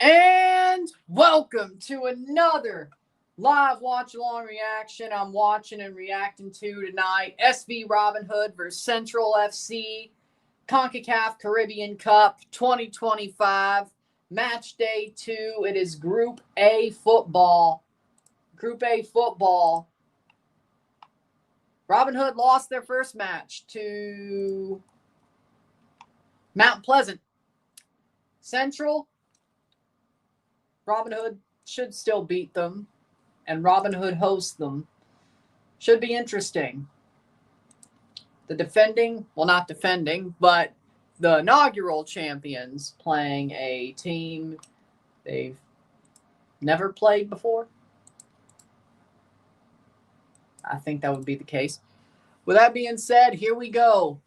And welcome to another live watch-along reaction. I'm watching and reacting to tonight. SV Robinhood versus Central FC, CONCACAF Caribbean Cup 2025, match day 2. It is Group A football. Group A football. Robinhood lost their first match to Mount Pleasant. Central, Robinhood should still beat them, and Robinhood hosts them. Should be interesting. The defending, well, not defending, but the inaugural champions playing a team they've never played before. I think that would be the case. With that being said, here we go.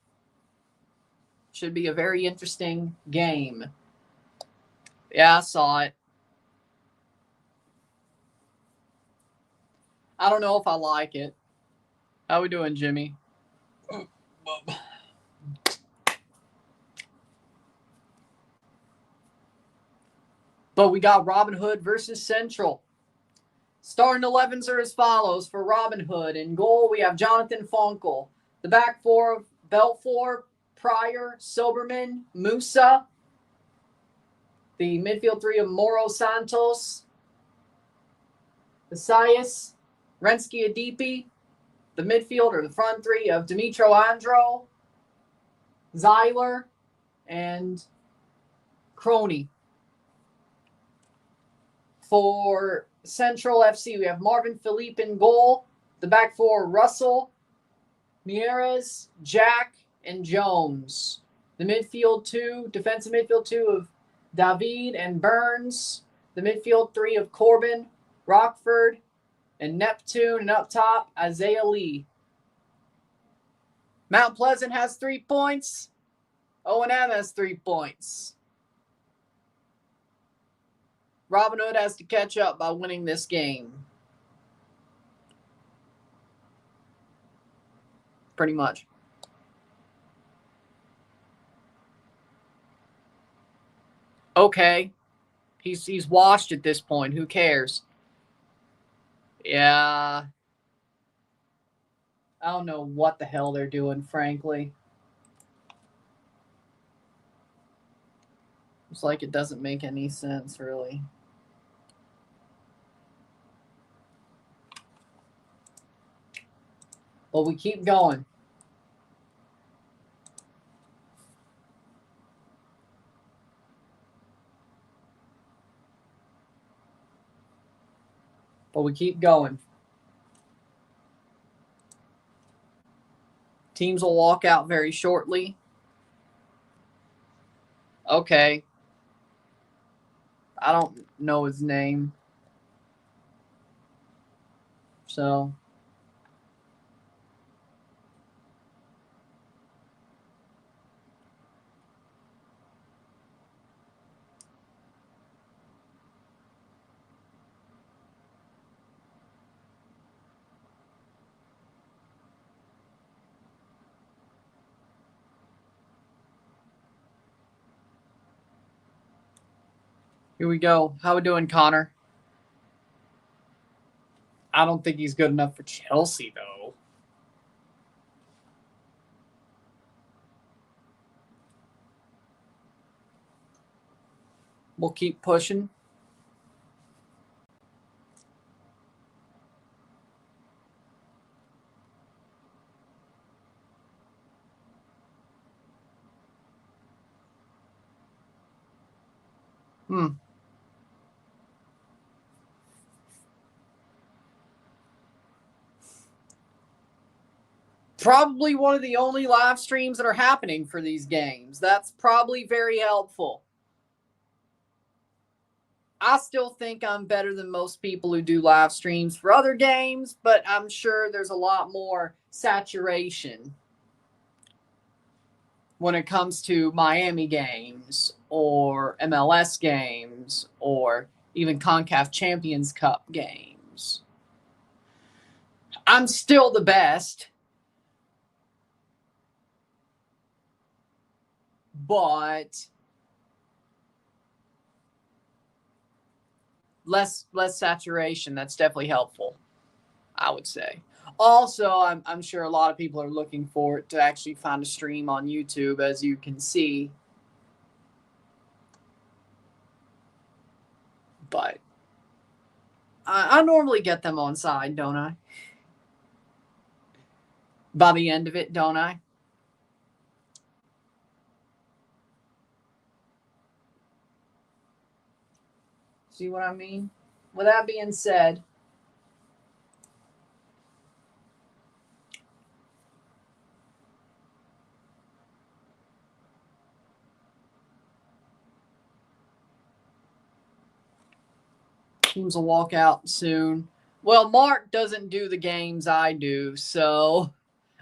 Should be a very interesting game. Yeah, I saw it. I don't know if I like it. How we doing, Jimmy? But we got Robinhood versus Central. Starting 11s are as follows for Robinhood. In goal, we have Jonathan Funkel. The back four of Belfour, Pryor, Soberman, Musa. The midfield three of Moro Santos, Visayas, Renski Adipi. The midfield or the front three of Dimitro Andro, Zeiler, and Crony. For Central FC, we have Marvin Philippe in goal. The back four, Russell, Mieres, Jack, and Jones. The midfield two, defensive midfield two of David and Burns. The midfield three of Corbin, Rockford, and Neptune. And up top, Isaiah Lee. Mount Pleasant has 3 points. O&M has 3 points. Robinhood has to catch up by winning this game. Pretty much. Okay. He's washed at this point. Who cares? Yeah. I don't know what the hell they're doing, frankly. It's like it doesn't make any sense, really. Well, we keep going. But we keep going. Teams will walk out very shortly. Okay. I don't know his name. So. Here we go. How we doing, Connor? I don't think he's good enough for Chelsea, though. We'll keep pushing. Probably one of the only live streams that are happening for these games. That's probably very helpful. I still think I'm better than most people who do live streams for other games, but I'm sure there's a lot more saturation when it comes to Miami games or MLS games or even CONCACAF Champions Cup games. I'm still the best. But less saturation. That's definitely helpful, I would say. Also, I'm sure a lot of people are looking for it to actually find a stream on YouTube, as you can see. But I normally get them on side, don't I? By the end of it, don't I? See what I mean? With that being said, teams will walk out soon. Well, Mark doesn't do the games I do, so.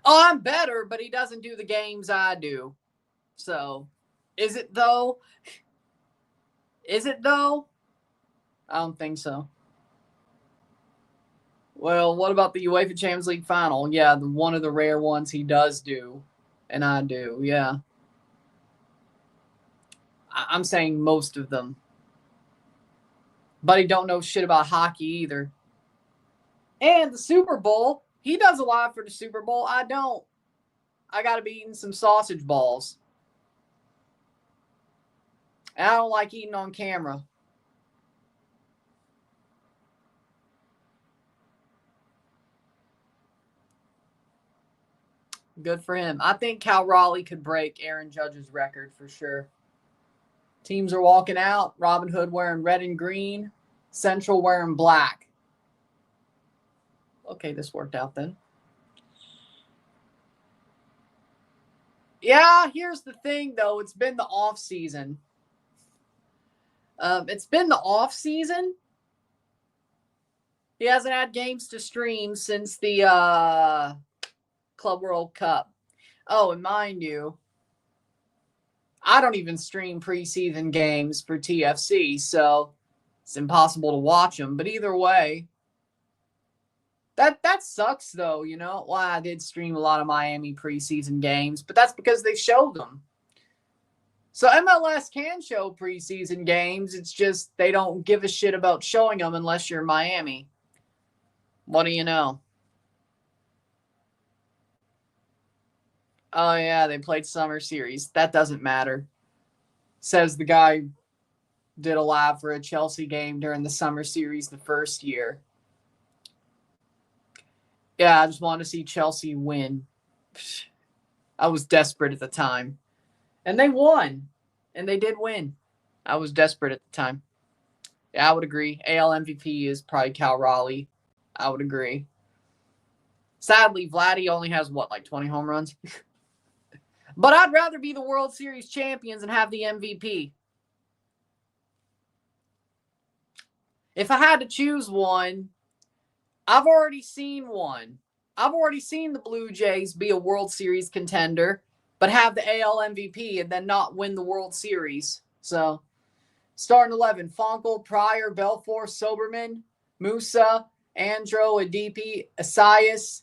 Oh, I'm better, but he doesn't do the games I do. So, is it though? Is it though? I don't think so. Well, what about the UEFA Champions League final? Yeah, one of the rare ones he does do, and I do. Yeah, I'm saying most of them. But he don't know shit about hockey either. And the Super Bowl, he does a lot for the Super Bowl. I don't. I got to be eating some sausage balls. And I don't like eating on camera. Good for him. I think Cal Raleigh could break Aaron Judge's record for sure. Teams are walking out. Robinhood wearing red and green. Central wearing black. Okay, this worked out then. Yeah, here's the thing, though. It's been the off season. He hasn't had games to stream since the Club World Cup. Oh, and mind you, I don't even stream preseason games for TFC, so it's impossible to watch them. But either way, that sucks though, you know. Well, I did stream a lot of Miami preseason games, but that's because they showed them. So MLS can show preseason games. It's just they don't give a shit about showing them unless you're Miami. What do you know? Oh, yeah, they played Summer Series. That doesn't matter. Says the guy who did a live for a Chelsea game during the Summer Series the first year. Yeah, I just wanted to see Chelsea win. I was desperate at the time. And they won. And they did win. I was desperate at the time. Yeah, I would agree. AL MVP is probably Cal Raleigh. I would agree. Sadly, Vladdy only has, like 20 home runs? But I'd rather be the World Series champions and have the MVP. If I had to choose one, I've already seen one. I've already seen the Blue Jays be a World Series contender, but have the AL MVP and then not win the World Series. So, starting 11, Fonkel, Pryor, Belfour, Soberman, Musa, Andro, Adipi, Asias,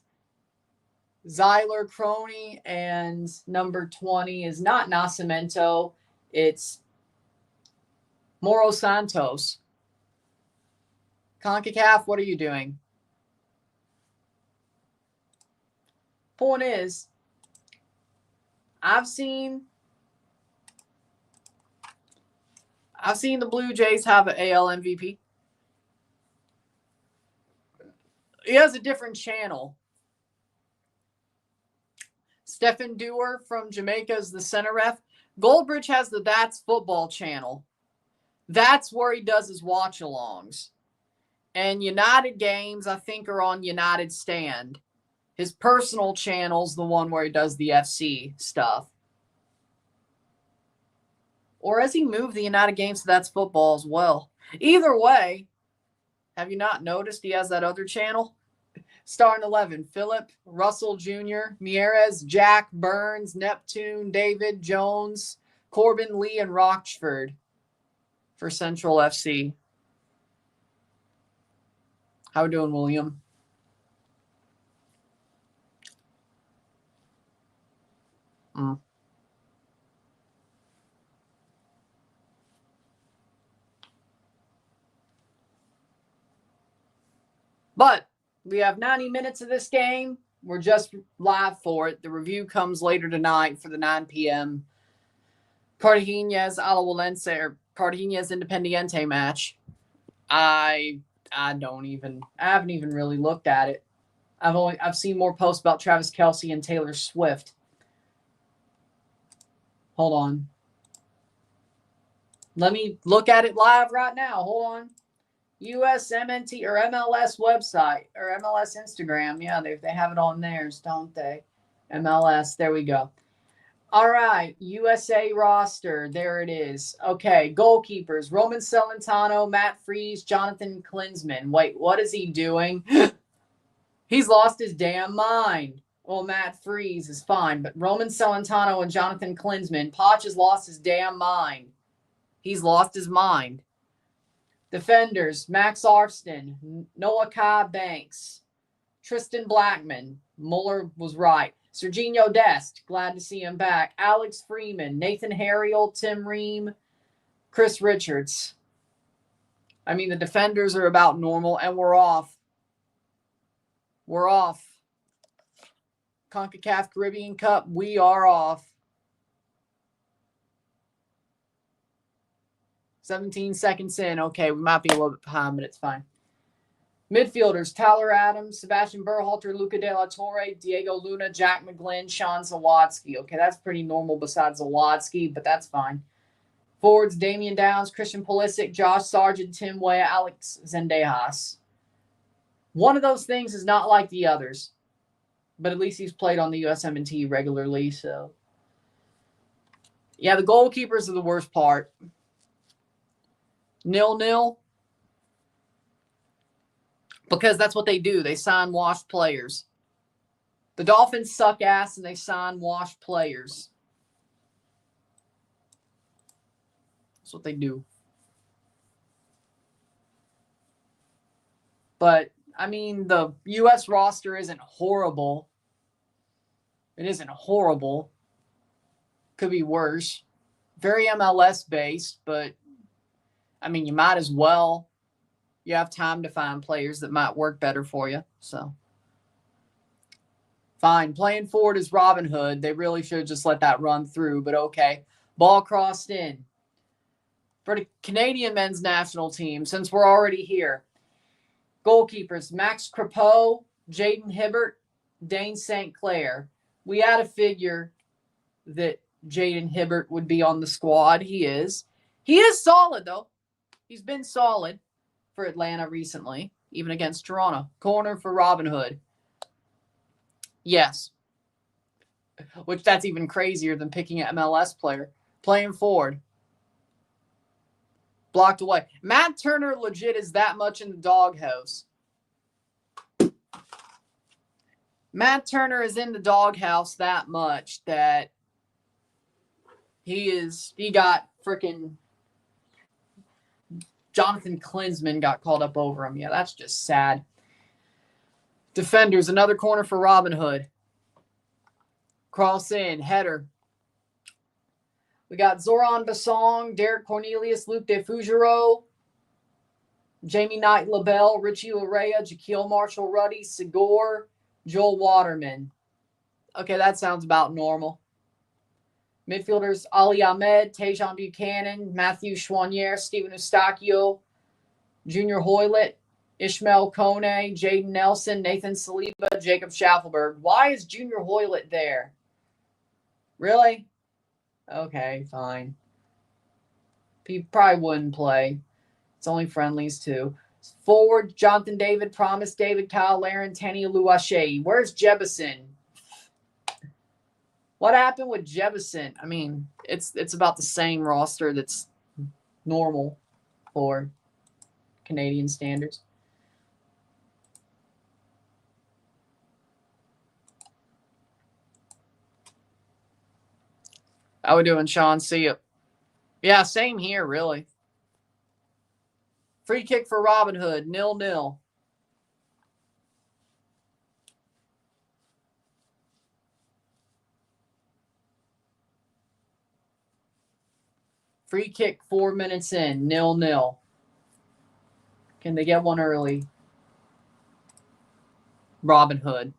Zyler, Crony, and number 20 is not Nascimento. It's Moro Santos. CONCACAF, what are you doing? Point is, I've seen the Blue Jays have an AL MVP. He has a different channel. Stephen Dewar from Jamaica is the center ref. Goldbridge has the That's Football channel. That's where he does his watch-alongs. And United games, I think, are on United Stand. His personal channel's the one where he does the FC stuff. Or has he moved the United games to That's Football as well? Either way, have you not noticed he has that other channel? Starting 11, Phillip, Russell Jr., Mieres, Jack, Burns, Neptune, David, Jones, Corbin, Lee, and Rochford for Central FC. How we doing, William? But we have 90 minutes of this game. We're just live for it. The review comes later tonight for the 9 p.m. Cartaginés-Alajuelense or Cartaginés-Independiente match. I haven't even really looked at it. I've seen more posts about Travis Kelce and Taylor Swift. Hold on. Let me look at it live right now. Hold on. USMNT or MLS website or MLS Instagram. Yeah, they have it on theirs, don't they? MLS. There we go. All right. USA roster. There it is. Okay. Goalkeepers. Roman Celentano, Matt Freese, Jonathan Klinsmann. Wait, what is he doing? He's lost his damn mind. Well, Matt Freese is fine, but Roman Celentano and Jonathan Klinsmann, Poch has lost his damn mind. He's lost his mind. Defenders, Max Arfston, Noah Kai Banks, Tristan Blackman. Mueller was right. Serginho Dest, glad to see him back. Alex Freeman, Nathan Harriel, Tim Ream, Chris Richards. I mean, the defenders are about normal, and we're off. We're off. CONCACAF Caribbean Cup, we are off. 17 seconds in. Okay, we might be a little bit behind, but it's fine. Midfielders, Tyler Adams, Sebastian Berhalter, Luca De La Torre, Diego Luna, Jack McGlynn, Sean Zawadski. Okay, that's pretty normal besides Zawadski, but that's fine. Forwards, Damian Downs, Christian Pulisic, Josh Sargent, Tim Weah, Alex Zendejas. One of those things is not like the others, but at least he's played on the USMNT regularly, so. Yeah, the goalkeepers are the worst part. 0-0. Because that's what they do. They sign washed players. The Dolphins suck ass and they sign washed players. That's what they do. But, I mean, the U.S. roster isn't horrible. It isn't horrible. Could be worse. Very MLS-based, but, I mean, you might as well. You have time to find players that might work better for you. So, fine. Playing forward is Robinhood. They really should just let that run through, but okay. Ball crossed in. For the Canadian men's national team, since we're already here, goalkeepers, Max Crepeau, Jaden Hibbert, Dane St. Clair. We had to figure that Jaden Hibbert would be on the squad. He is. He is solid, though. He's been solid for Atlanta recently, even against Toronto. Corner for Robinhood. Yes. Which that's even crazier than picking an MLS player. Playing forward. Blocked away. Matt Turner legit is that much in the doghouse. Matt Turner is in the doghouse that much that he got freaking Jonathan Klinsmann got called up over him. Yeah, that's just sad. Defenders, another corner for Robinhood. Cross in, header. We got Zoran Basong, Derek Cornelius, Luke De Fugero, Jamie Knight LaBelle, Richie Larea, Jaquil Marshall Ruddy, Segor, Joel Waterman. Okay, that sounds about normal. Midfielders, Ali Ahmed, Tejan Buchanan, Matthew Chouanier, Steven Eustachio, Junior Hoylett, Ishmael Kone, Jaden Nelson, Nathan Saliba, Jacob Schaffelberg. Why is Junior Hoylett there? Really? Okay, fine. He probably wouldn't play. It's only friendlies, too. Forward, Jonathan David, Promise David, Kyle Laren, Tani Luashe. Where's Jebison? What happened with Jebison? I mean, it's about the same roster that's normal for Canadian standards. How we doing, Sean? See you. Yeah, same here, really. Free kick for Robinhood, 0-0. Free kick 4 minutes in, 0-0. Can they get one early? Robinhood.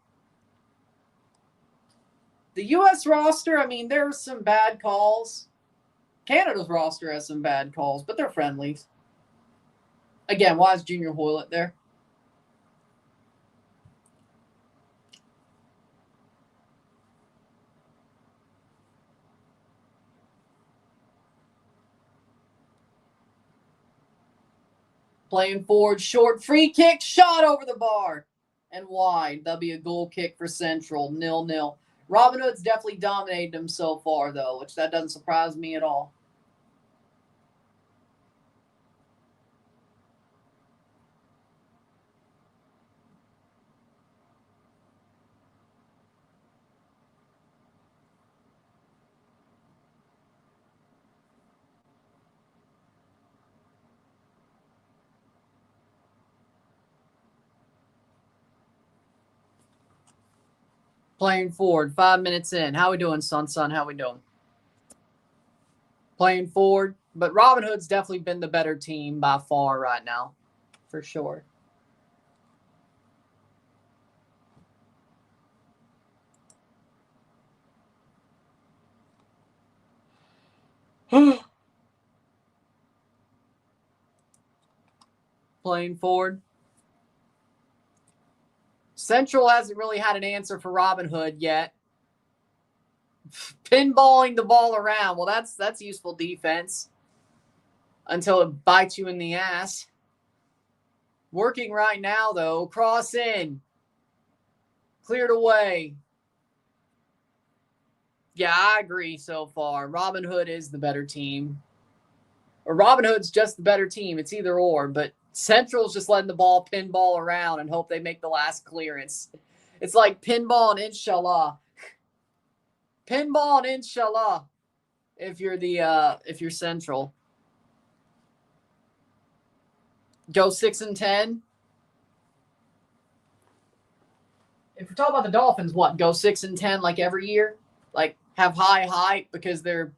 The U.S. roster, I mean, there's some bad calls. Canada's roster has some bad calls, but they're friendlies. Again, why is Junior Hoylett there? Playing forward, short, free kick, shot over the bar. And wide. That'll be a goal kick for Central, 0-0. Robinhood's definitely dominated them so far, though, which that doesn't surprise me at all. Playing forward, 5 minutes in. How we doing, son? How we doing? Playing forward. But Robinhood's definitely been the better team by far right now. For sure. Playing forward. Central hasn't really had an answer for Robinhood yet. Pinballing the ball around. Well, that's useful defense. Until it bites you in the ass. Working right now, though. Cross in. Cleared away. Yeah, I agree so far. Robinhood is the better team. Or Robinhood's just the better team. It's either or. But Central's just letting the ball pinball around and hope they make the last clearance. It's like pinball and inshallah. Pinball and inshallah. If you're Central. Go 6-10. If we're talking about the Dolphins, what? Go 6-10 like every year? Like have high hype because they're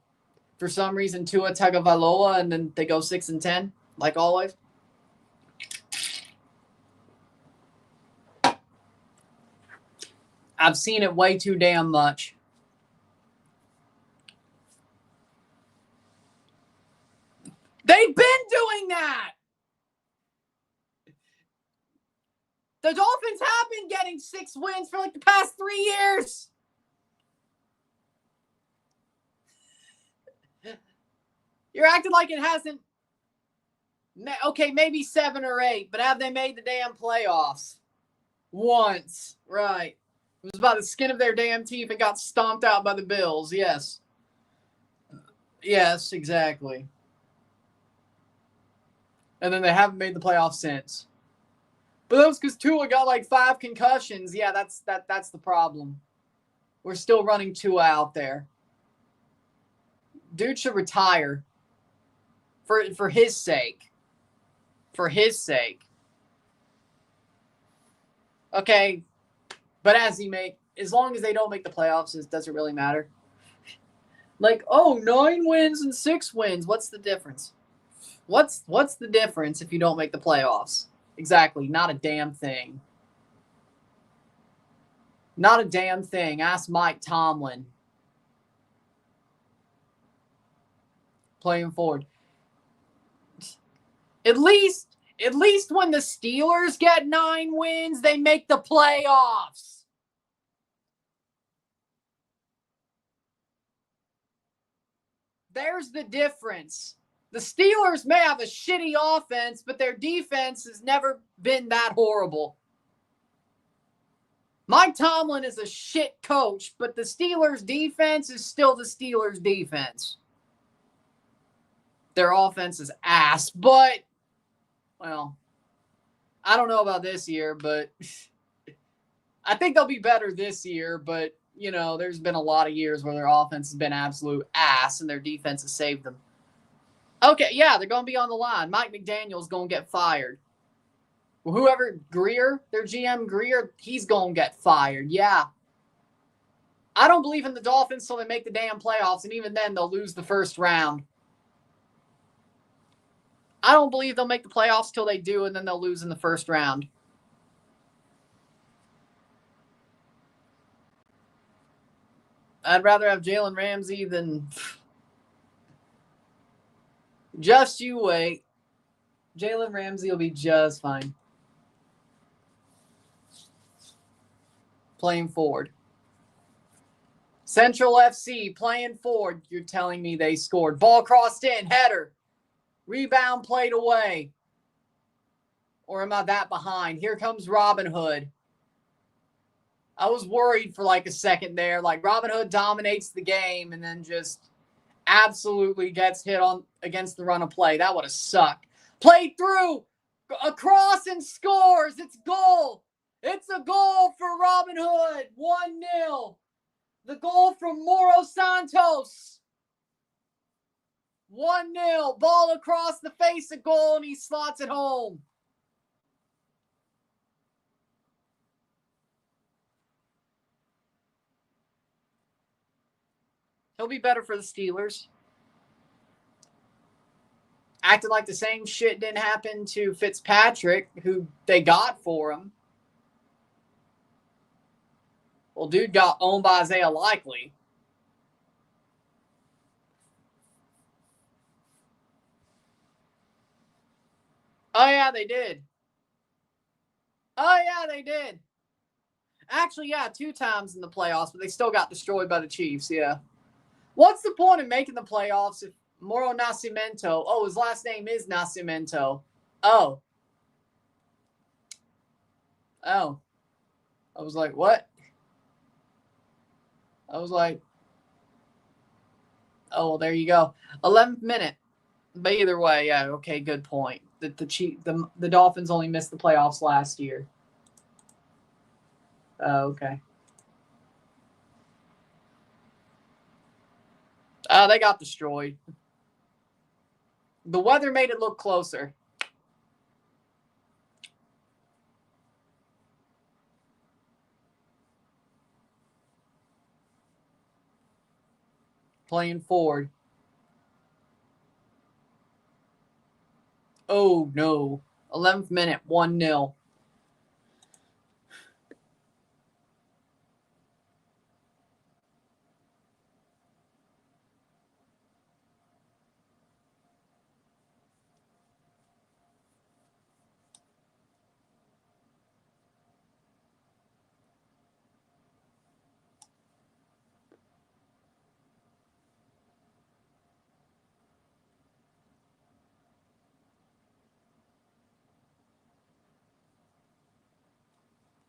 for some reason Tua Tagovailoa and then they go 6-10 like always? I've seen it way too damn much. They've been doing that. The Dolphins have been getting 6 wins for like the past 3 years. You're acting like it hasn't. Okay, maybe 7 or 8, but have they made the damn playoffs? Once. Right. It was by the skin of their damn teeth and got stomped out by the Bills. Yes. Yes, exactly. And then they haven't made the playoffs since. But that was because Tua got like 5 concussions. Yeah, that's the problem. We're still running Tua out there. Dude should retire. For his sake. For his sake. Okay. But as long as they don't make the playoffs, it doesn't really matter. Like, 9 wins and 6 wins. What's the difference? What's the difference if you don't make the playoffs? Exactly. Not a damn thing. Not a damn thing. Ask Mike Tomlin. Playing forward. At least when the Steelers get 9 wins, they make the playoffs. There's the difference. The Steelers may have a shitty offense, but their defense has never been that horrible. Mike Tomlin is a shit coach, but the Steelers' defense is still the Steelers' defense. Their offense is ass, but, well, I don't know about this year, but I think they'll be better this year, but, there's been a lot of years where their offense has been absolute ass and their defense has saved them. Okay, yeah, they're going to be on the line. Mike McDaniel's going to get fired. Well, whoever, Greer, their GM Greer, he's going to get fired. Yeah. I don't believe in the Dolphins till they make the damn playoffs, and even then they'll lose the first round. I don't believe they'll make the playoffs till they do, and then they'll lose in the first round. I'd rather have Jalen Ramsey than... Just you wait. Jalen Ramsey will be just fine. Playing forward. Central FC playing forward. You're telling me they scored. Ball crossed in. Header. Rebound played away. Or am I that behind? Here comes Robinhood. I was worried for like a second there. Like Robinhood dominates the game and then just absolutely gets hit on against the run of play. That would have sucked. Played through. Across and scores. It's goal. It's a goal for Robinhood. 1-0. The goal from Moro Santos. 1-0. Ball across the face of goal and he slots it home. He'll be better for the Steelers. Acted like the same shit didn't happen to Fitzpatrick, who they got for him. Well, dude got owned by Isaiah Likely. Oh, yeah, they did. Oh, yeah, they did. Actually, yeah, 2 times in the playoffs, but they still got destroyed by the Chiefs, yeah. What's the point of making the playoffs if Moro Nascimento, oh, his last name is Nascimento. Oh. I was like, what? I was like, oh, well, there you go. 11th minute. But either way, yeah, okay, good point. The Dolphins only missed the playoffs last year. Oh, okay. They got destroyed. The weather made it look closer. Playing forward. Oh, no. 11th minute, 1-0.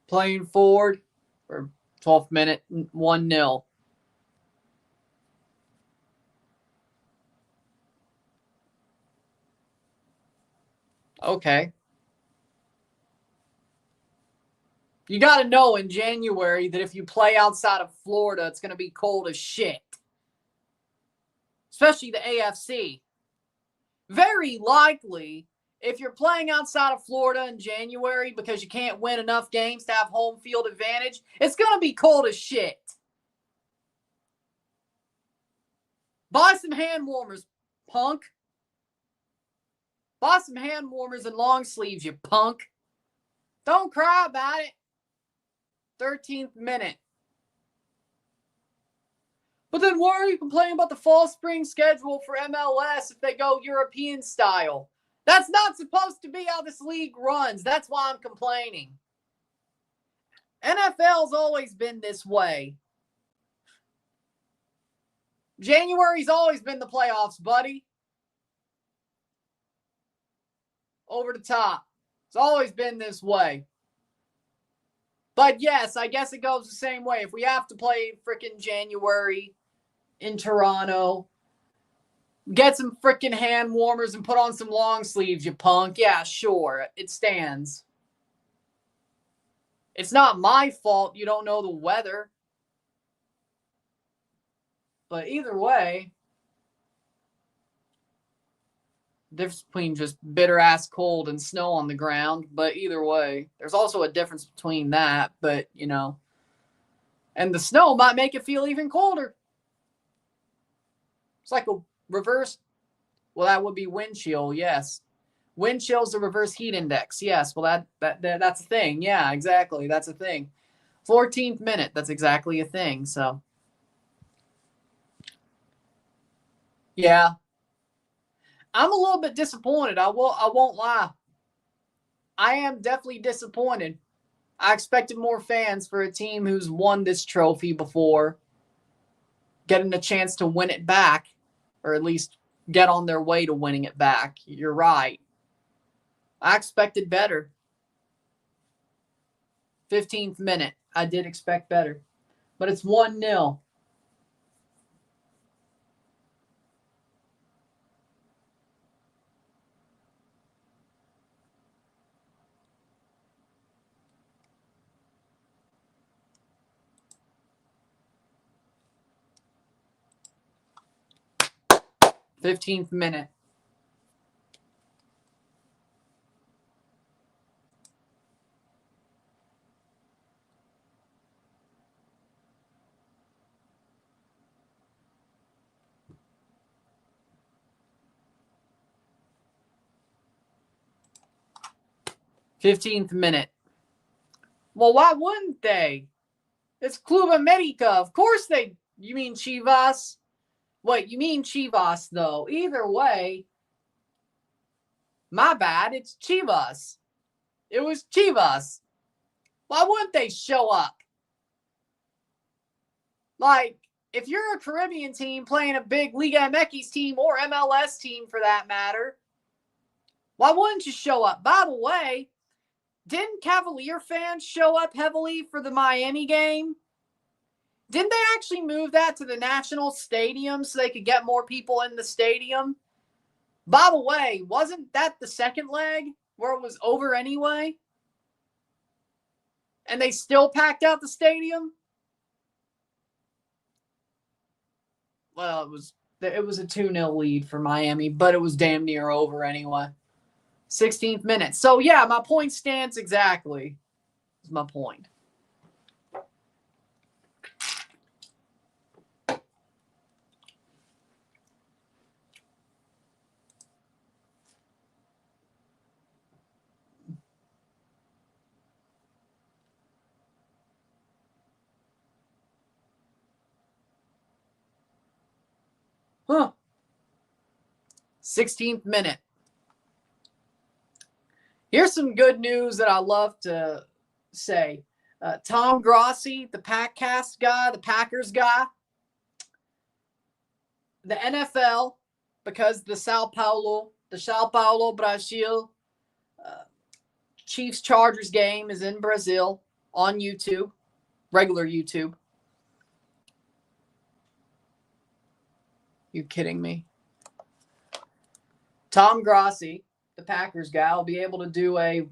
Playing forward for 12th minute, 1-0. Okay. You got to know in January that if you play outside of Florida, it's going to be cold as shit. Especially the AFC. Very likely, if you're playing outside of Florida in January because you can't win enough games to have home field advantage, it's going to be cold as shit. Buy some hand warmers, punk. Buy some hand warmers and long sleeves, you punk. Don't cry about it. 13th minute. But then why are you complaining about the fall spring schedule for MLS if they go European style? That's not supposed to be how this league runs. That's why I'm complaining. NFL's always been this way. January's always been the playoffs, buddy. Over the top. It's always been this way. But yes, I guess it goes the same way. If we have to play frickin' January in Toronto, get some frickin' hand warmers and put on some long sleeves, you punk. Yeah, sure. It stands. It's not my fault you don't know the weather. But either way, difference between just bitter-ass cold and snow on the ground. But either way, there's also a difference between that. But, you know, and the snow might make it feel even colder. It's like a reverse. Well, that would be wind chill, yes. Wind chill's the reverse heat index, yes. Well, that's a thing. Yeah, exactly. That's a thing. 14th minute, that's exactly a thing. So Yeah. I'm a little bit disappointed. I won't lie. I am definitely disappointed. I expected more fans for a team who's won this trophy before, getting a chance to win it back, or at least get on their way to winning it back. You're right. I expected better. 15th minute. I did expect better. But it's 1-0. th minute. Minute. Well, why wouldn't they? It's Club America. Of course they. You mean Chivas? Wait, you mean Chivas, though. Either way, my bad. It's Chivas. It was Chivas. Why wouldn't they show up? Like, if you're a Caribbean team playing a big Liga MX team or MLS team for that matter, why wouldn't you show up? By the way, didn't Cavalier fans show up heavily for the Miami game? Didn't they actually move that to the National Stadium so they could get more people in the stadium? By the way, wasn't that the second leg where it was over anyway? And they still packed out the stadium? Well, it was a 2-0 lead for Miami, but it was damn near over anyway. 16th minute. So, yeah, my point stands exactly. Is my point. Huh. 16th minute. Here's some good news that I love to say. Tom Grossi, the Packcast guy, the Packers guy, the NFL, because the Sao Paulo, Brazil Chiefs Chargers game is in Brazil on YouTube, regular YouTube. You kidding me? Tom Grossi, the Packers guy, will be able to do a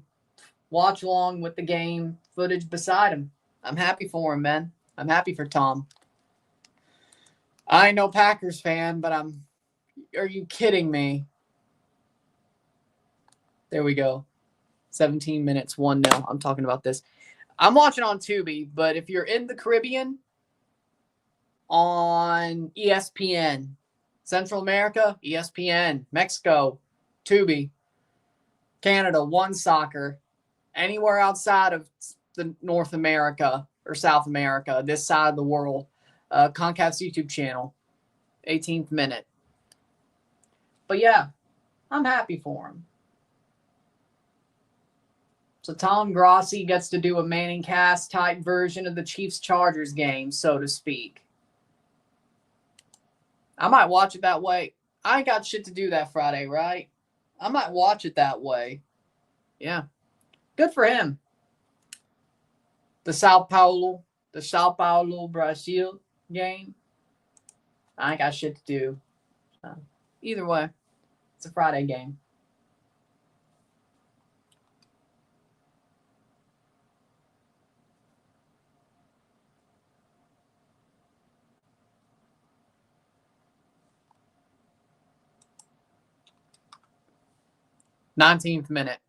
watch along with the game footage beside him. I'm happy for him, man. I'm happy for Tom. I ain't no Packers fan, but are you kidding me? There we go. 17 minutes, 1-0. I'm talking about this. I'm watching on Tubi, but if you're in the Caribbean, on ESPN. Central America, ESPN. Mexico, Tubi. Canada, One Soccer. Anywhere outside of the North America or South America, this side of the world, CONCACAF's YouTube channel, 18th minute. But yeah, I'm happy for him. So Tom Grossi gets to do a Manning cast type version of the Chiefs Chargers game, so to speak. I might watch it that way. I ain't got shit to do that Friday, right? I might watch it that way. Yeah. Good for him. The Sao Paulo, Brazil game. I ain't got shit to do. Either way, it's a Friday game. Nineteenth minute.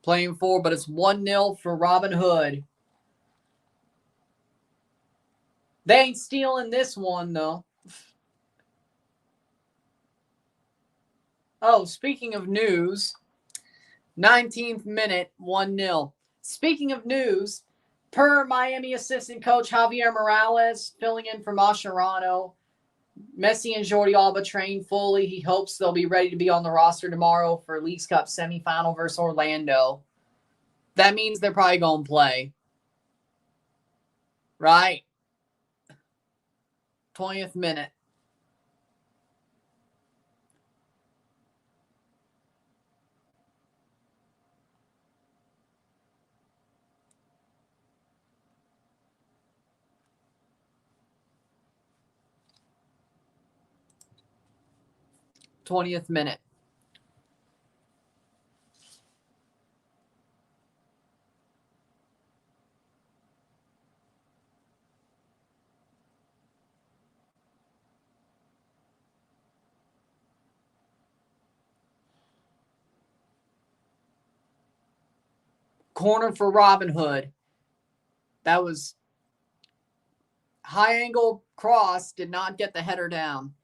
Playing for, but it's 1-0 for Robinhood. They ain't stealing this one, though. Oh, speaking of news, 19th minute, 1-0. Speaking of news, per Miami assistant coach Javier Morales, filling in for Mascherano, Messi and Jordi Alba train fully. He hopes they'll be ready to be on the roster tomorrow for Leagues Cup semifinal versus Orlando. That means they're probably going to play. Right? 20th minute. Corner for Robinhood. That was high angle cross, did not get the header down.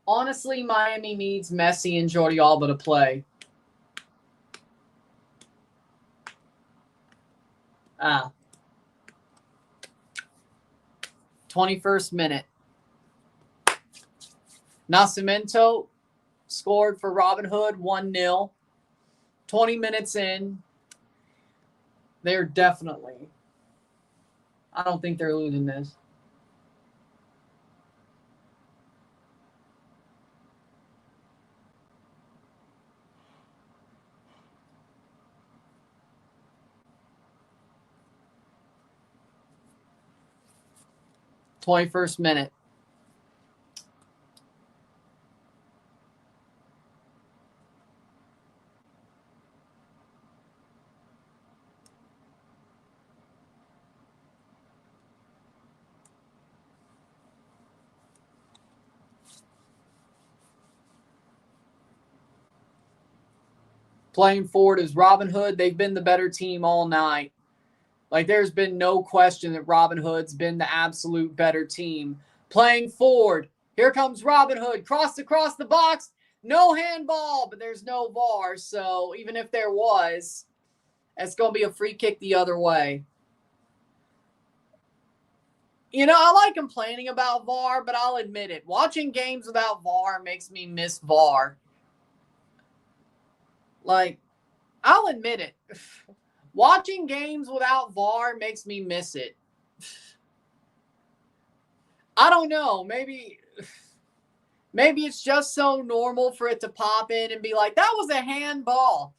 Honestly, Miami needs Messi and Jordi Alba to play. 21st minute. Nascimento scored for Robinhood, 1-0. 20 minutes in. They're definitely. I don't think they're losing this. #21st minute. Playing forward is Robinhood. They've been the better team all night. Like, there's been no question that Robinhood's been the absolute better team. Playing forward. Here comes Robinhood. Crossed across the box. No handball, but there's no VAR. So even if there was, it's going to be a free kick the other way. You know, I like complaining about VAR, but I'll admit it. Watching games without VAR makes me miss VAR. Like, I'll admit it. Watching games without VAR makes me miss it. I don't know. Maybe it's just so normal for it to pop in and be like, that was a handball,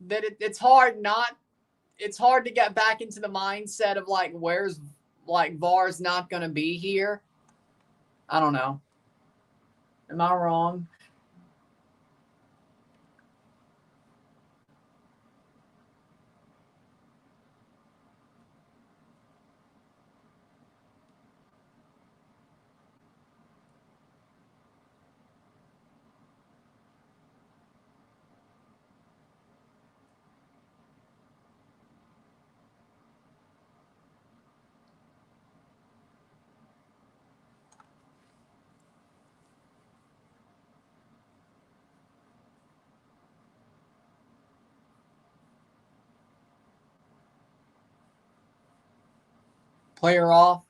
that it's hard to get back into the mindset of like, where's like VAR's not going to be here. I don't know. Am I wrong? Player off.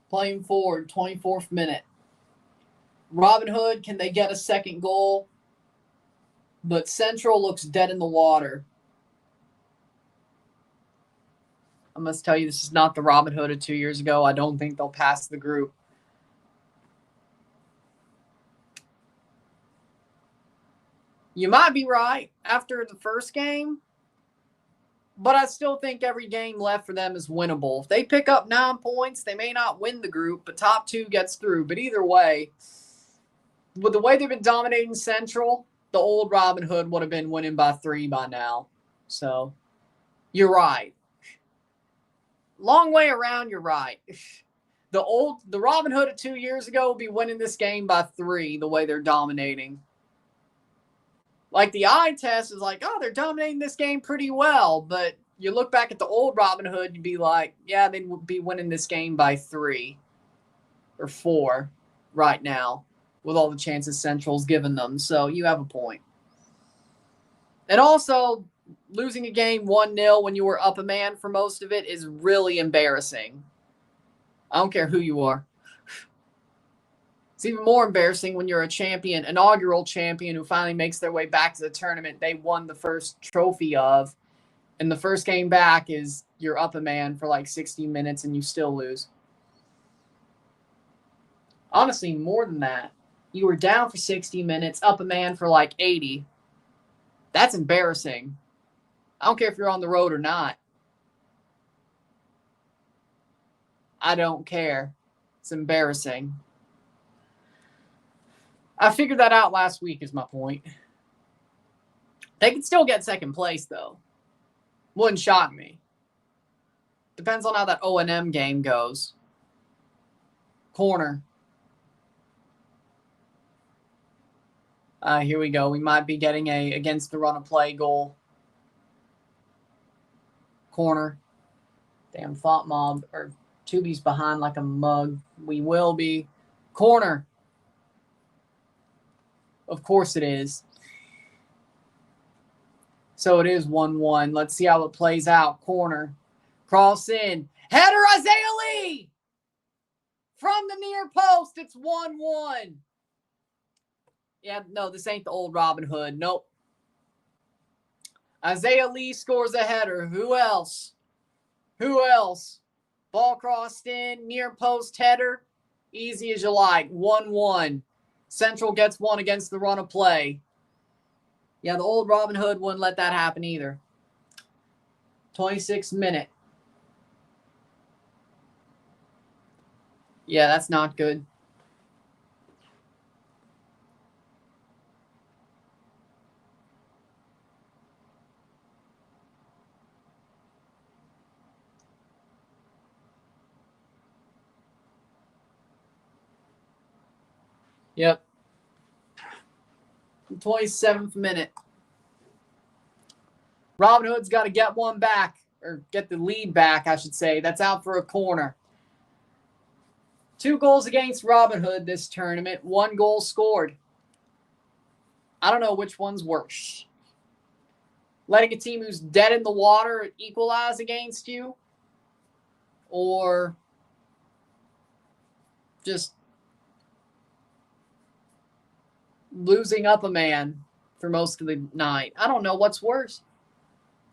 Playing forward, 24th minute. Robinhood, can they get a second goal? But Central looks dead in the water. I must tell you, this is not the Robinhood of 2 years ago. I don't think they'll pass the group. You might be right. After the first game, But I still think every game left for them is winnable. If they pick up 9 points, they may not win the group, but top 2 gets through. But either way, with the way they've been dominating Central, the old Robinhood would have been winning by 3 by now. So, you're right. Long way around, you're right. The Robinhood of 2 years ago would be winning this game by 3 the way they're dominating. Like the eye test is like, oh, they're dominating this game pretty well. But you look back at the old Robinhood, you'd be like, yeah, they would be winning this game by 3 or 4 right now with all the chances Central's given them. So you have a point. And also, losing a game 1-0 when you were up a man for most of it is really embarrassing. I don't care who you are. It's even more embarrassing when you're a champion, inaugural champion who finally makes their way back to the tournament they won the first trophy of. And the first game back is you're up a man for like 60 minutes and you still lose. Honestly, more than that. You were down for 60 minutes, up a man for like 80. That's embarrassing. I don't care if you're on the road or not. I don't care. It's embarrassing. I figured that out last week is my point. They can still get second place, though. Wouldn't shock me. Depends on how that O&M game goes. Corner. Here we go. We might be getting a against the run of play goal. Corner. Damn, Thought Mob or Tubi's behind like a mug. We will be. Corner. Of course it is. So it is 1-1. Let's see how it plays out. Corner. Cross in. Header, Isaiah Lee! From the near post, it's 1-1. Yeah, no, this ain't the old Robinhood. Nope. Isaiah Lee scores a header. Who else? Who else? Ball crossed in, near post header. Easy as you like. 1-1. Central gets one against the run of play. Yeah, the old Robinhood wouldn't let that happen either. 26th minute. Yeah, that's not good. Yep. 27th minute. Robinhood's got to get one back, or get the lead back, I should say. That's out for a corner. 2 goals against Robinhood this tournament. 1 goal scored. I don't know which one's worse. Letting a team who's dead in the water equalize against you, or just losing up a man for most of the night. I don't know what's worse.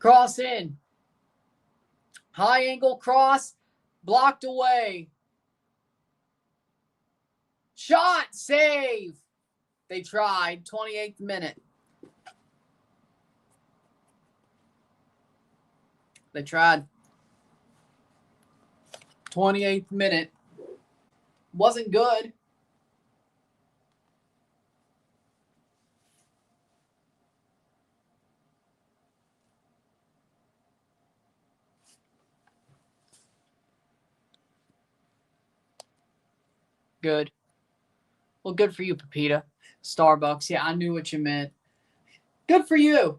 Cross in. High angle cross. Blocked away. Shot. Save. They tried. 28th minute. They tried. 28th minute. Wasn't good. Good. Well, good for you, Pepita. Starbucks. Yeah, I knew what you meant. Good for you.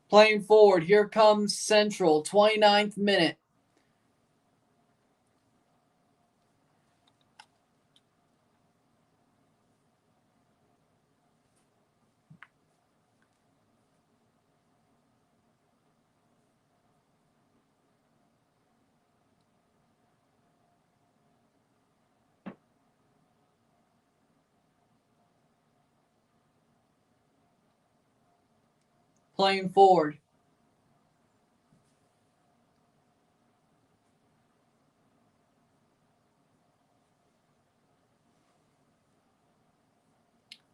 Playing forward, here comes Central, 29th minute. Playing forward.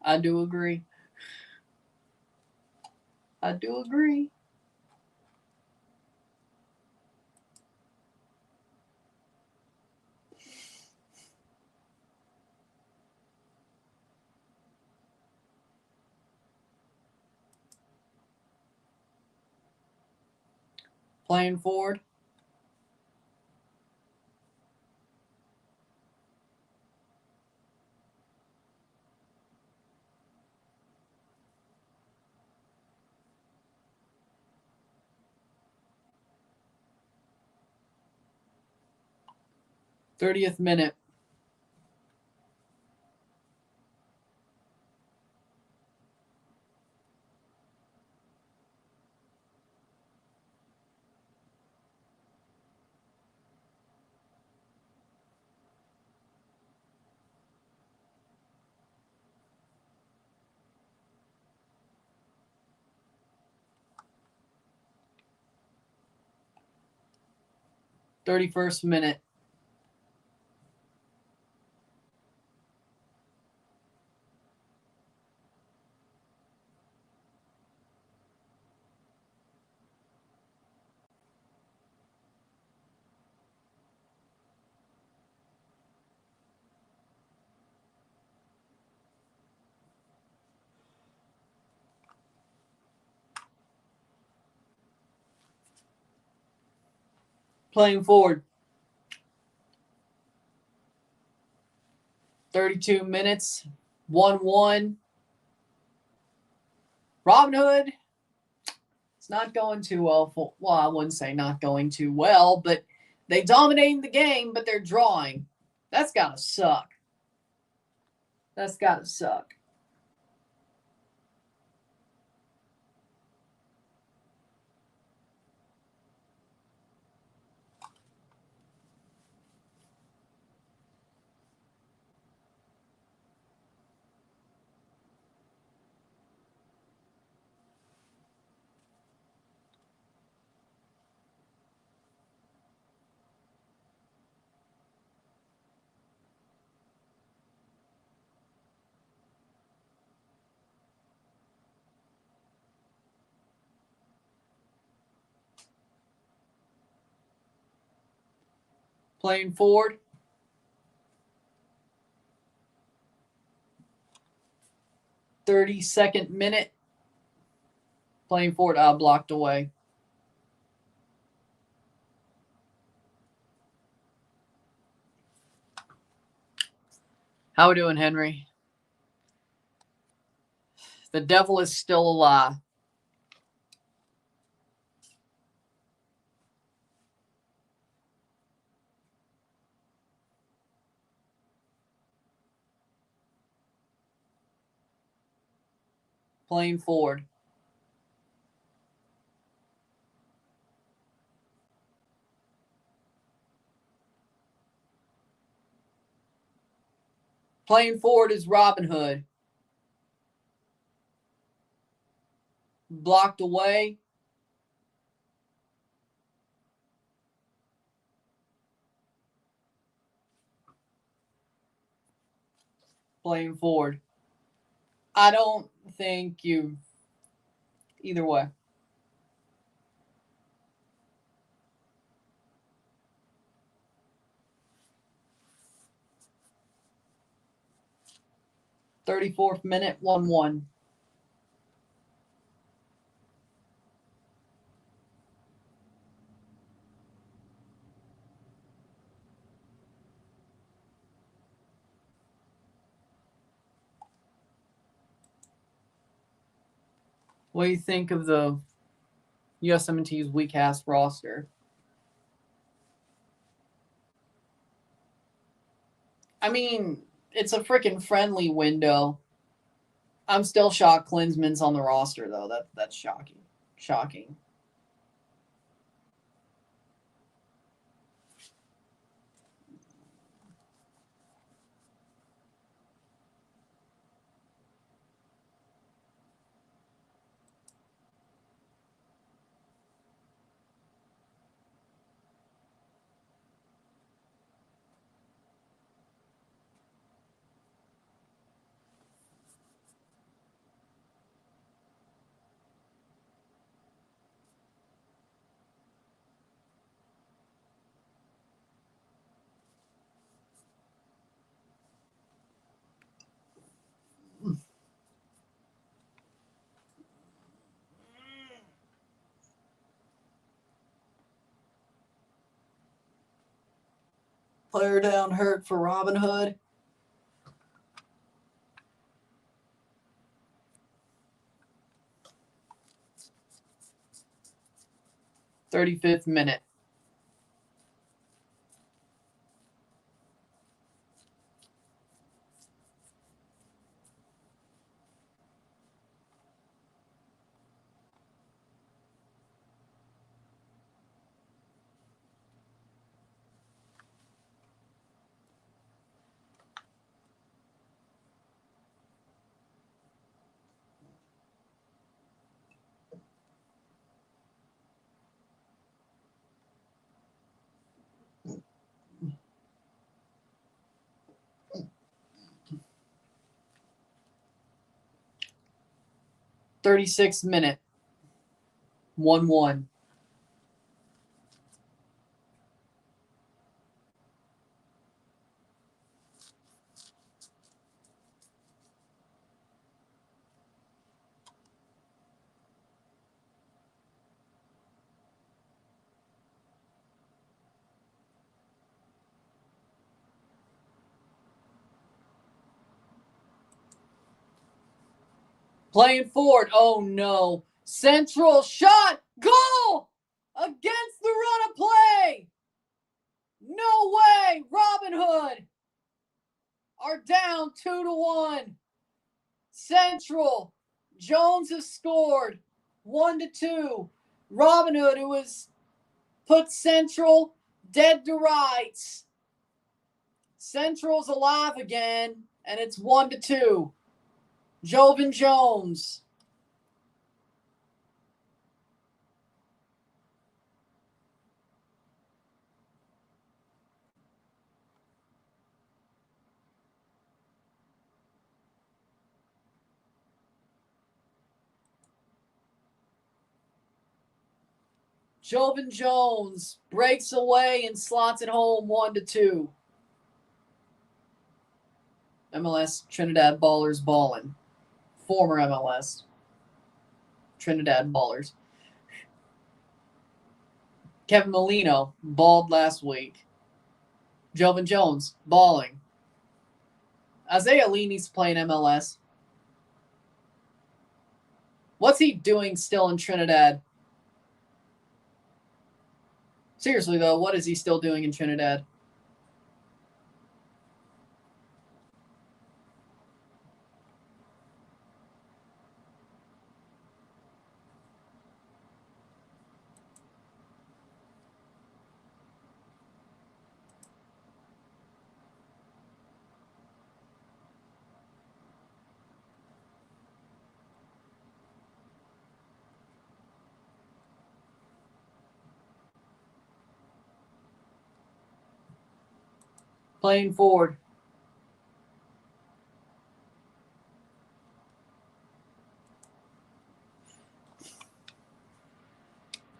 I do agree. I do agree. Playing forward. Thirtieth minute. Thirty-first minute. Playing forward. 32 minutes. 1-1. Robinhood. It's not going too well. Well, I wouldn't say not going too well, but they dominating the game, but they're drawing. That's got to suck. That's got to suck. Playing forward. 32nd minute. Playing forward. Blocked away. How we doing, Henry? The devil is still a lie. Playing forward. Playing forward is Robinhood. Blocked away. Playing forward. I don't think you. Either way. Thirty-fourth minute. 1-1. What do you think of the USMNT's weak-ass roster. I mean, it's a freaking friendly window. I'm still shocked Klinsman's on the roster, though. That's shocking. Shocking. Player down hurt for Robinhood. "35th minute. "36th minute. 1-1. Playing forward. Oh, no. Central shot. Goal! Against the run of play. No way. Robinhood are down 2-1. Central. Jones has scored 1-2. Robinhood, who has put Central dead to rights. Central's alive again, and it's 1-2. Jovan Jones. Jovan Jones breaks away and slots it home 1-2. MLS Trinidad Ballers balling. Former MLS Trinidad Ballers. Kevin Molino balled last week. Jovan Jones balling. Isaiah Lee needs to play in MLS. What's he doing still in Trinidad? Seriously, though, what is he still doing in Trinidad? Playing forward.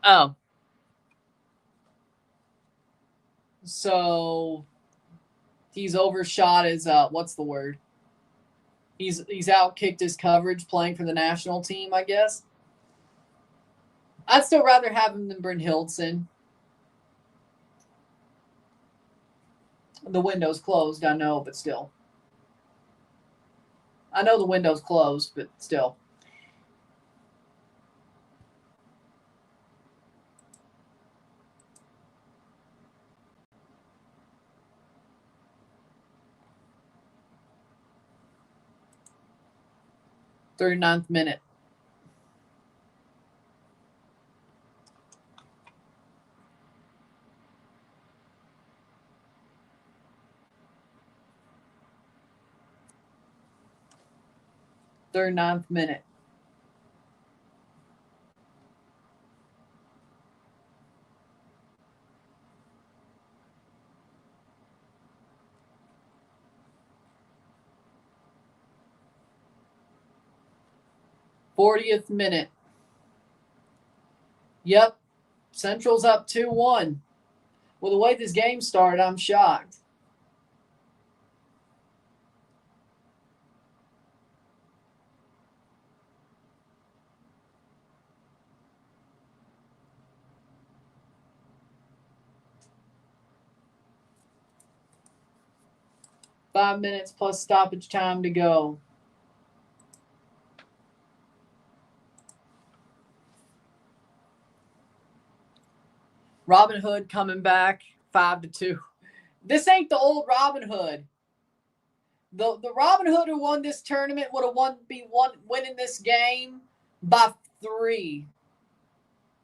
Oh. So he's overshot his what's the word? He's outkicked his coverage playing for the national team, I guess. I'd still rather have him than Brynhildsen. The window's closed, I know, but still. I know the window's closed, but still. 39th minute. Thirty-ninth minute. Fortieth minute. Yep. Central's up 2-1. Well, the way this game started, I'm shocked. Five minutes plus stoppage time to go. Robinhood coming back 5-2. This ain't the old Robinhood. The Robinhood who won this tournament would have winning this game by 3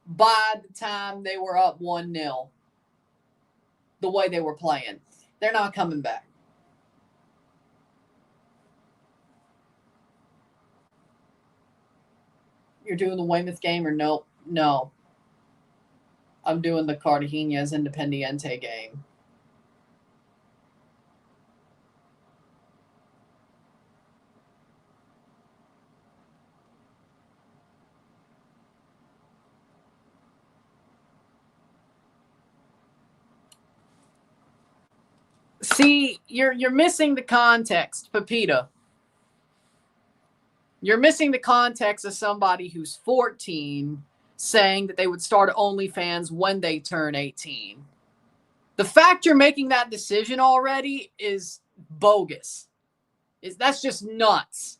by the time they were up 1-0. The way they were playing. They're not coming back. You're doing the Weymouth game or no? No. I'm doing the Cartagenas Independiente game. See, you're missing the context, Pepita. You're missing the context of somebody who's 14 saying that they would start OnlyFans when they turn 18. The fact you're making that decision already is bogus. That's just nuts.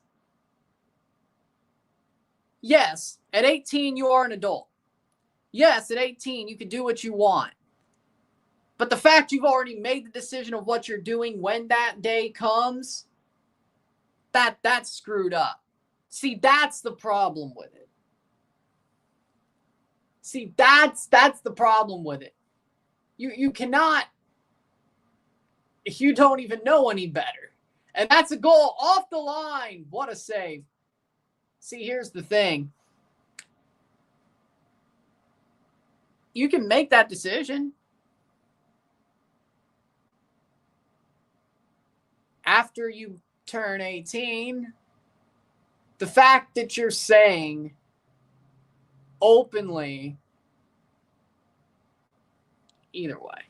Yes, at 18 you are an adult. Yes, at 18 you can do what you want. But the fact you've already made the decision of what you're doing when that day comes, that's screwed up. See, that's the problem with it. See, that's the problem with it. You cannot, you don't even know any better. And that's a goal off the line. What a save. See, here's the thing. You can make that decision after you turn 18. The fact that you're saying openly, either way.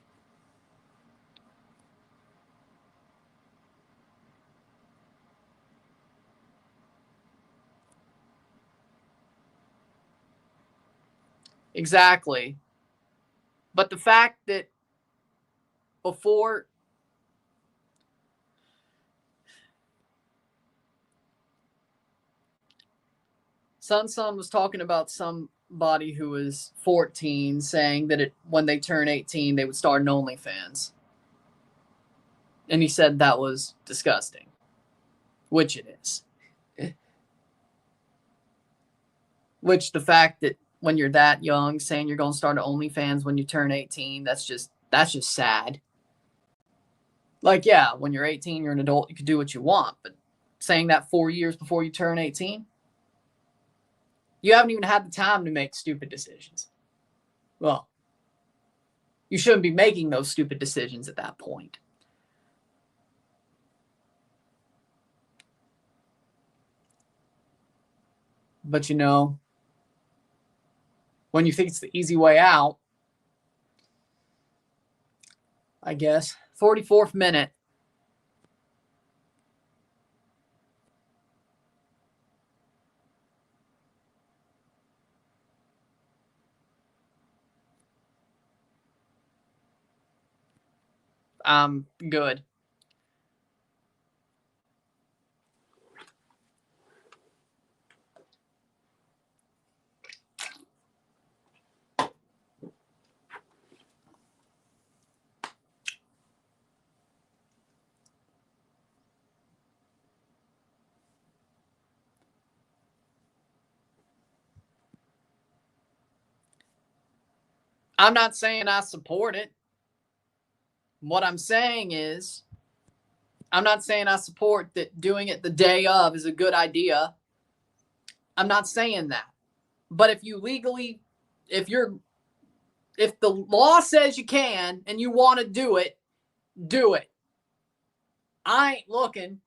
Exactly. But the fact that before Sun was talking about somebody who was 14 saying that when they turn 18, they would start an OnlyFans. And he said that was disgusting, which it is. Which the fact that when you're that young saying you're going to start an OnlyFans when you turn 18, that's just sad. Like, yeah, when you're 18, you're an adult, you can do what you want. But saying that 4 years before you turn 18, you haven't even had the time to make stupid decisions. Well, you shouldn't be making those stupid decisions at that point. But you know, when you think it's the easy way out, I guess. 44th minute. Good. I'm not saying I support it. What I'm saying is, I'm not saying I support that doing it the day of is a good idea. I'm not saying that. But if you legally, if the law says you can and you want to do it, do it. I ain't looking.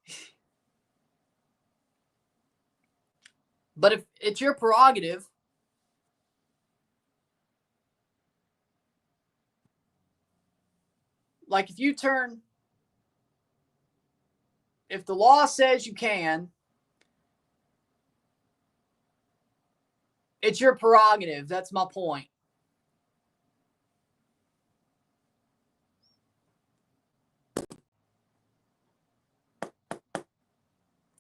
But if it's your prerogative, like if the law says you can, it's your prerogative. That's my point.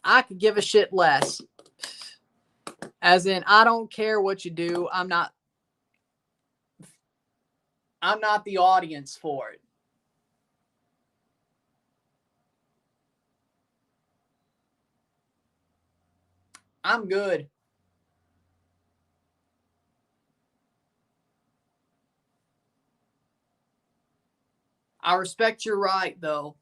I could give a shit less. As in, I don't care what you do. I'm not the audience for it. I'm good. I respect your right, though.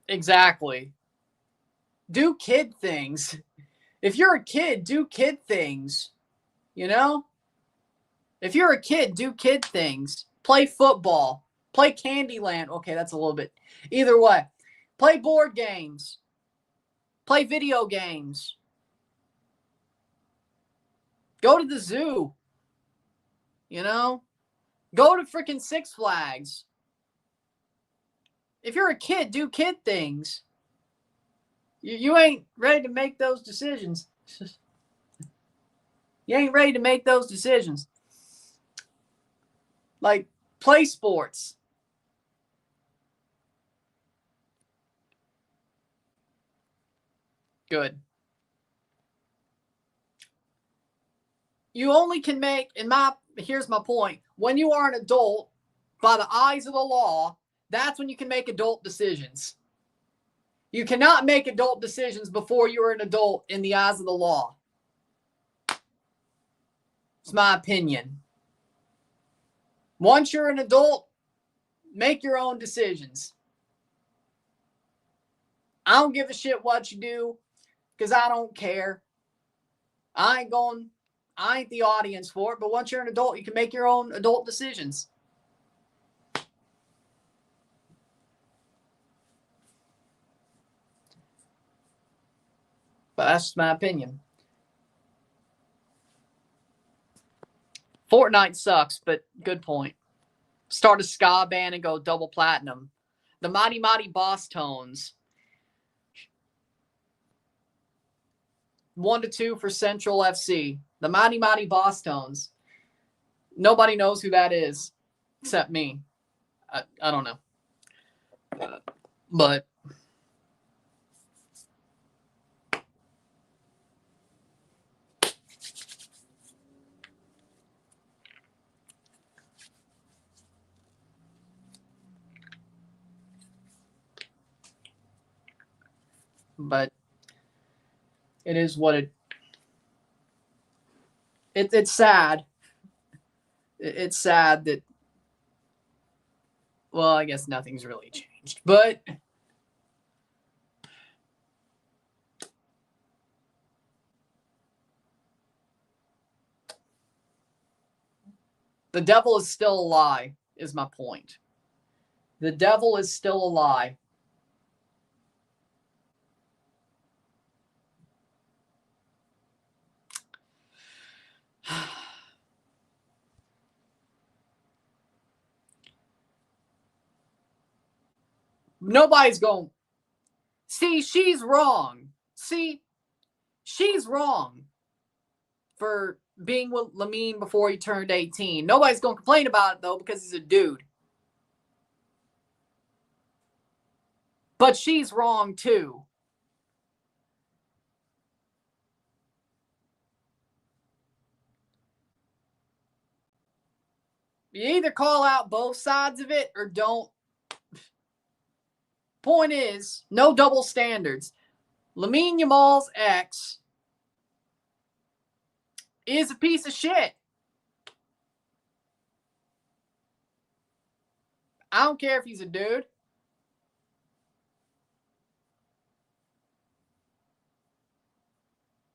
Exactly. Do kid things. If you're a kid, do kid things. You know? If you're a kid, do kid things. Play football. Play Candyland. Okay, that's a little bit. Either way. Play board games. Play video games. Go to the zoo. You know? Go to freaking Six Flags. If you're a kid, do kid things. You ain't ready to make those decisions. You ain't ready to make those decisions. Like, play sports. Good. You only can make, here's my point. When you are an adult, by the eyes of the law, that's when you can make adult decisions. You cannot make adult decisions before you're an adult in the eyes of the law. It's my opinion. Once you're an adult, make your own decisions. I don't give a shit what you do because I don't care. I ain't the audience for it, but once you're an adult, you can make your own adult decisions. But that's just my opinion. Fortnite sucks, but good point. Start a ska band and go double platinum. The Mighty Mighty Boss Tones. 1-2 for Central FC. The Mighty Mighty Boss Tones. Nobody knows who that is except me. I don't know. But it is what it's sad. It's sad that, well, I guess nothing's really changed, but the devil is still a lie, is my point. The devil is still a lie. Nobody's going, see, she's wrong. See, she's wrong for being with Lamine before he turned 18. Nobody's going to complain about it, though, because he's a dude. But she's wrong, too. You either call out both sides of it or don't. Point is, no double standards. Lamine Yamal's ex is a piece of shit. I don't care if he's a dude.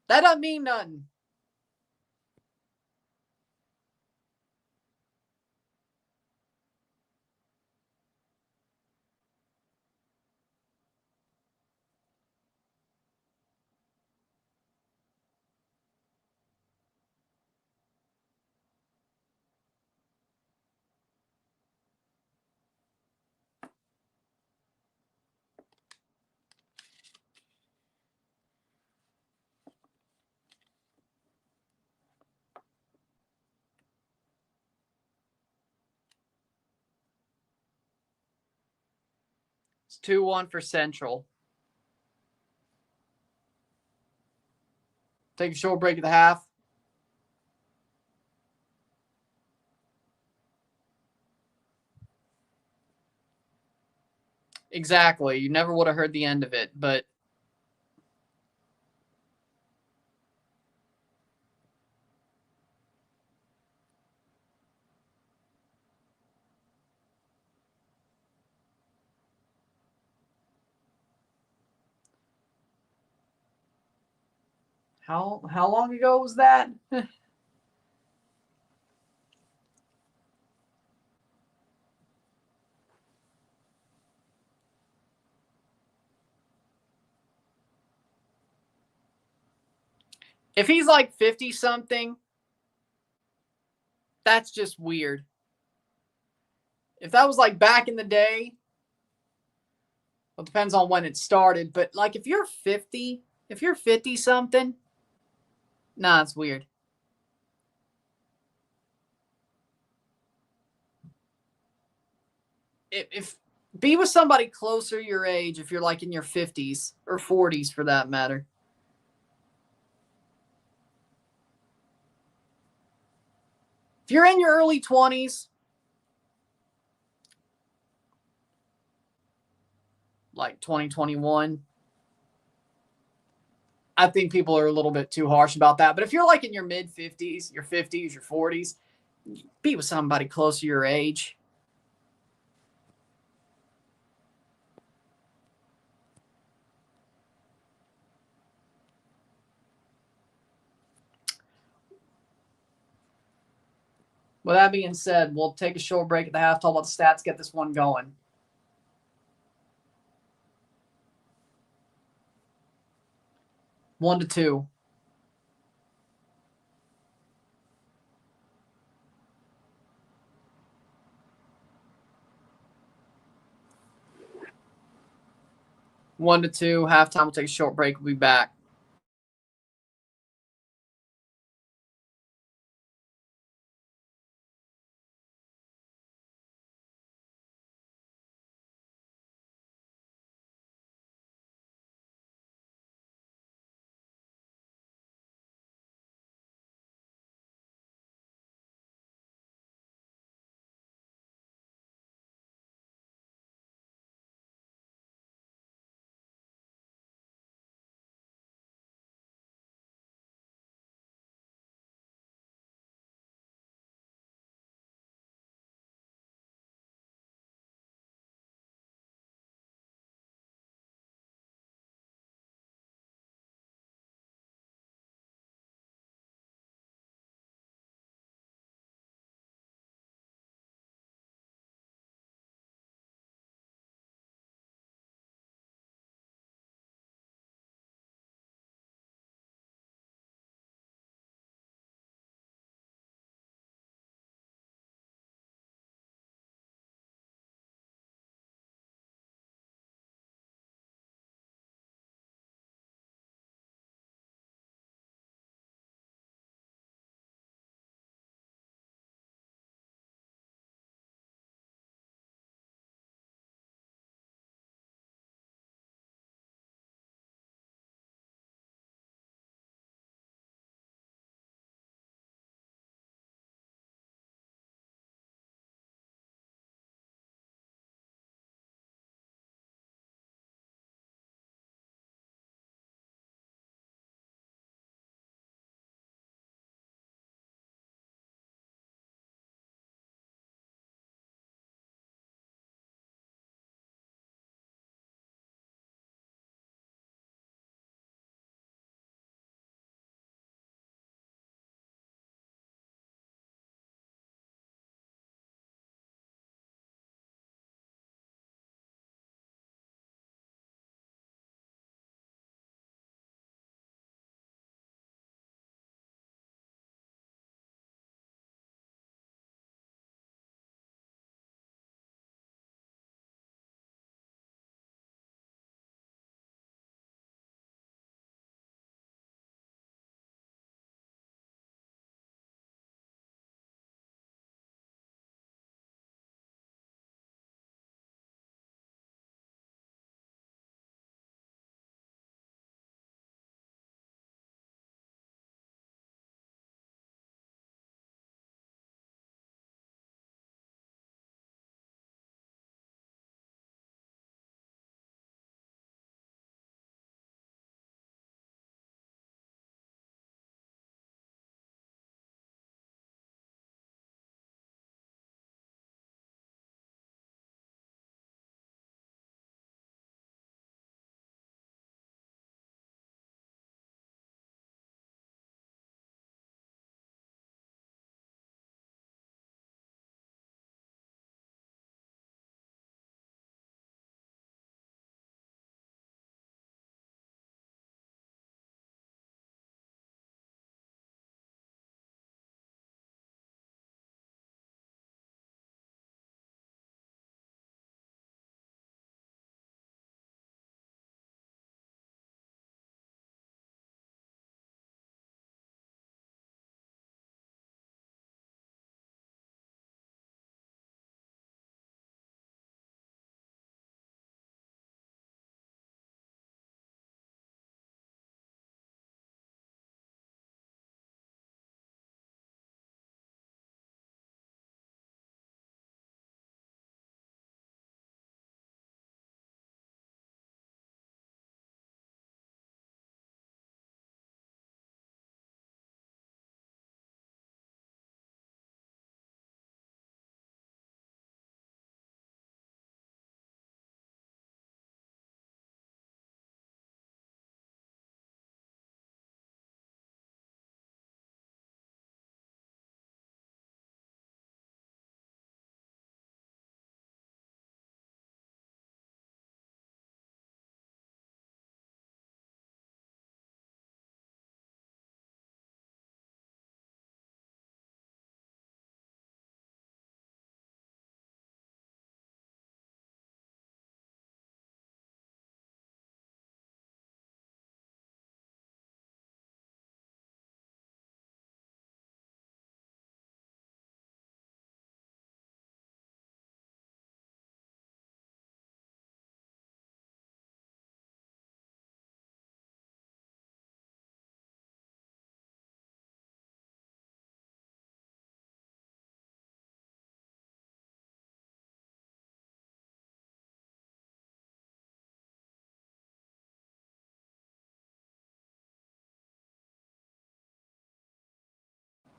That doesn't mean nothing. It's 2-1 for Central. Take a short break at the half. Exactly. You never would have heard the end of it, but how long ago was that? If he's like 50 something, that's just weird. If that was like back in the day, well, it depends on when it started, but like if you're 50 something, nah, it's weird. If be with somebody closer your age, if you're like in your 50s or 40s for that matter. If you're in your early 20s, like 2021, I think people are a little bit too harsh about that. But if you're like in your mid 50s, your 50s, your 40s, be with somebody close to your age. With that being said, we'll take a short break at the half, talk about the stats, get this one going. One to two. One to two. Halftime. We'll take a short break. We'll be back.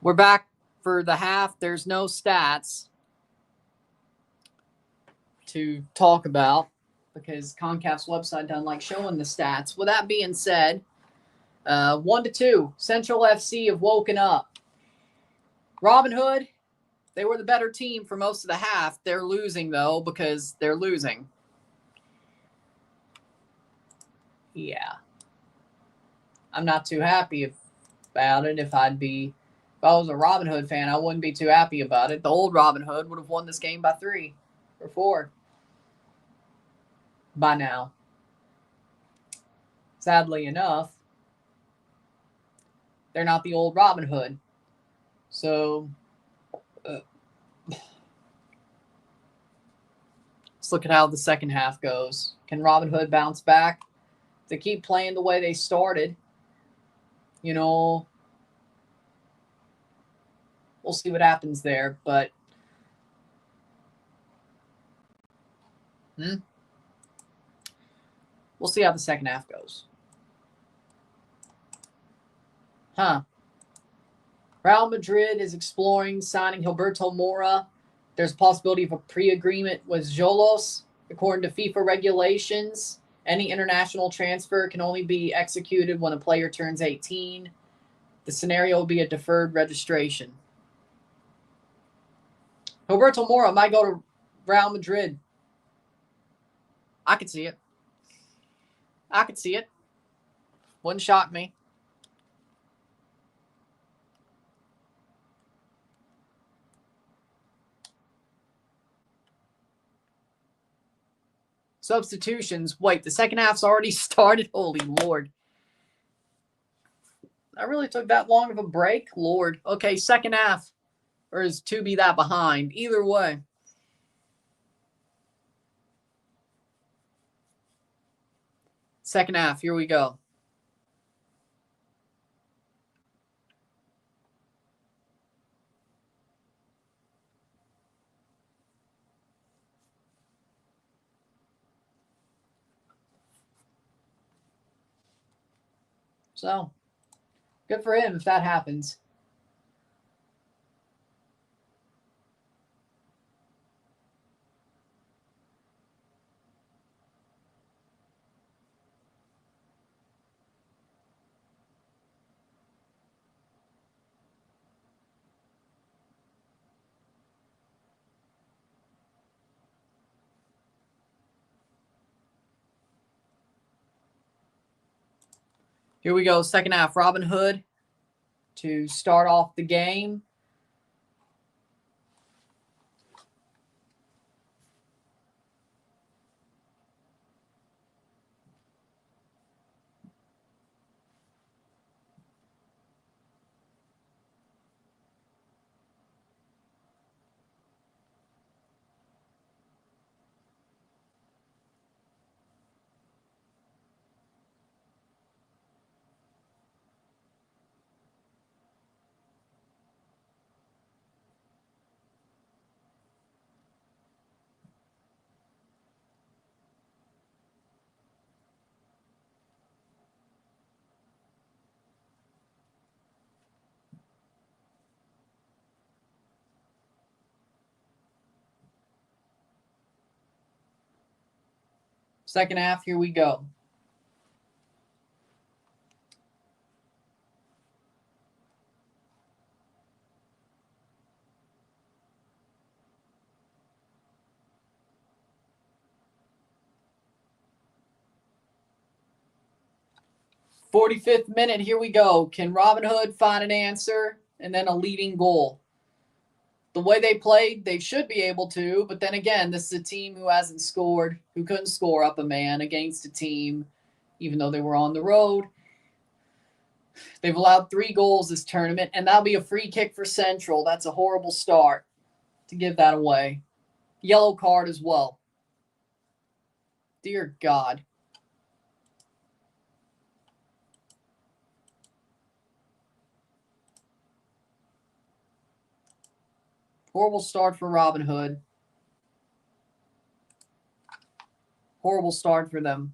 We're back for the half. There's no stats to talk about because CONCACAF's website doesn't like showing the stats. With that being said, 1-2. Central FC have woken up. Robinhood, they were the better team for most of the half. They're losing, though, because they're losing. Yeah. I'm not too happy about it. If I was a Robinhood fan, I wouldn't be too happy about it. The old Robinhood would have won this game by 3 or 4 by now. Sadly enough, they're not the old Robinhood. So, let's look at how the second half goes. Can Robinhood bounce back? If they keep playing the way they started, you know, we'll see what happens there. But we'll see how the second half goes. Real Madrid is exploring signing Gilberto Mora. There's a possibility of a pre-agreement with Xolos. According to FIFA regulations, any international transfer can only be executed when a player turns 18. The scenario will be a deferred registration. Gilberto Mora might go to Real Madrid. I could see it. Wouldn't shock me. Substitutions. Wait, the second half's already started? Holy Lord. I really took that long of a break? Lord. Okay, second half. Or is 2B that behind? Either way. Second half, here we go. So, good for him if that happens. Here we go, second half. Robinhood to start off the game. Second half, here we go. '45th minute, here we go. Can Robinhood find an answer and then a leading goal? The way they played, they should be able to, but then again, this is a team who hasn't scored, who couldn't score up a man against a team, even though they were on the road. They've allowed 3 goals this tournament, and that'll be a free kick for Central. That's a horrible start to give that away. Yellow card as well. Dear God. Horrible start for Robinhood. Horrible start for them.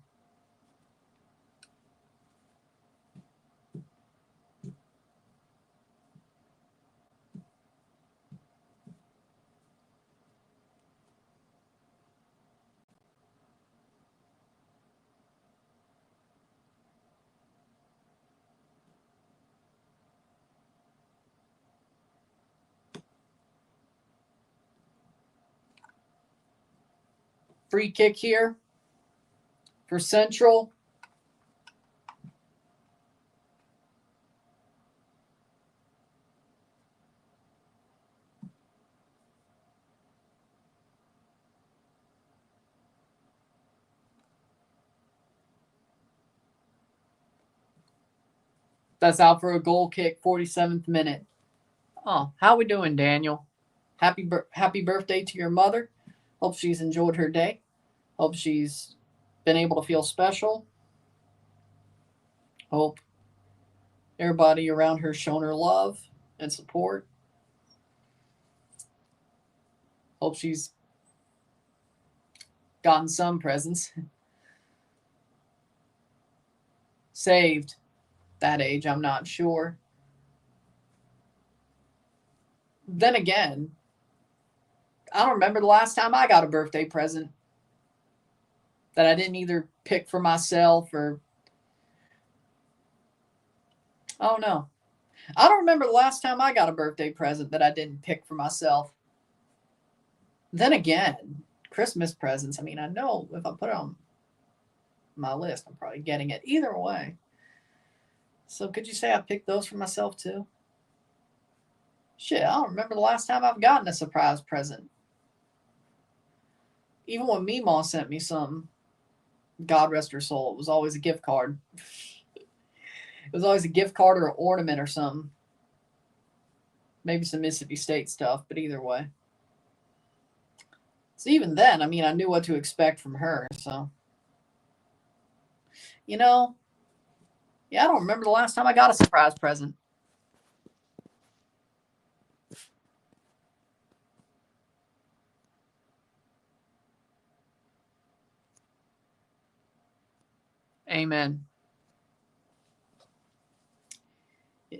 Free kick here for Central. That's out for a goal kick, 47th minute. Oh, how we doing, Daniel? Happy birthday to your mother. Hope she's enjoyed her day. Hope she's been able to feel special. Hope everybody around her shown her love and support. Hope she's gotten some presents. Saved that age, I'm not sure. Then again, I don't remember the last time I got a birthday present that I didn't either pick for myself or... I don't know. I don't remember the last time I got a birthday present that I didn't pick for myself. Then again, Christmas presents, I mean, I know if I put it on my list, I'm probably getting it either way. So could you say I picked those for myself too? Shit, I don't remember the last time I've gotten a surprise present. Even when Meemaw sent me something, God rest her soul, it was always a gift card. It was always a gift card or an ornament or something. Maybe some Mississippi State stuff, but either way. So even then, I mean, I knew what to expect from her, so. You know, yeah, I don't remember the last time I got a surprise present. Amen.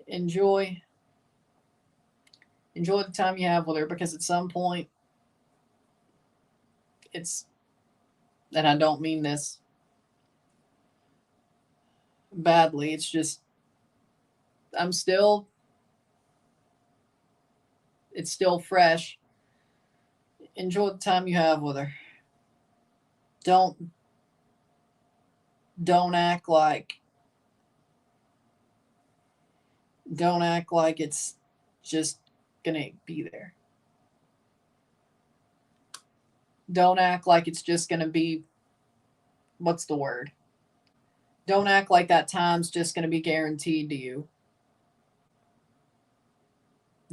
Enjoy the time you have with her, because at some point it's, and I don't mean this badly, it's just it's still fresh. Enjoy the time you have with her. Don't act like it's just gonna be there. Don't act like it's just gonna be, what's the word? Don't act like that time's just gonna be guaranteed to you.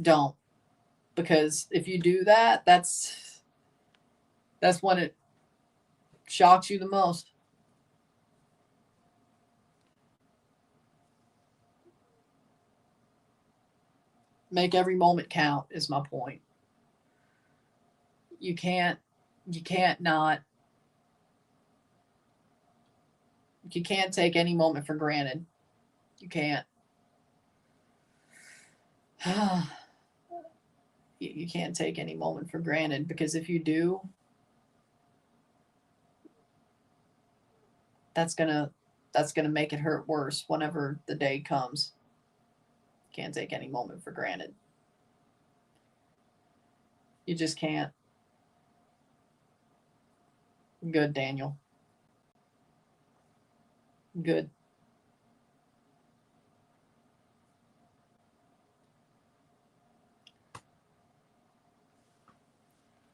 Don't. Because if you do that, that's when it shocks you the most. Make every moment count is my point. You can't take any moment for granted. You can't. You can't take any moment for granted, because if you do, that's gonna make it hurt worse whenever the day comes. Can't take any moment for granted. You just can't. Good, Daniel. Good.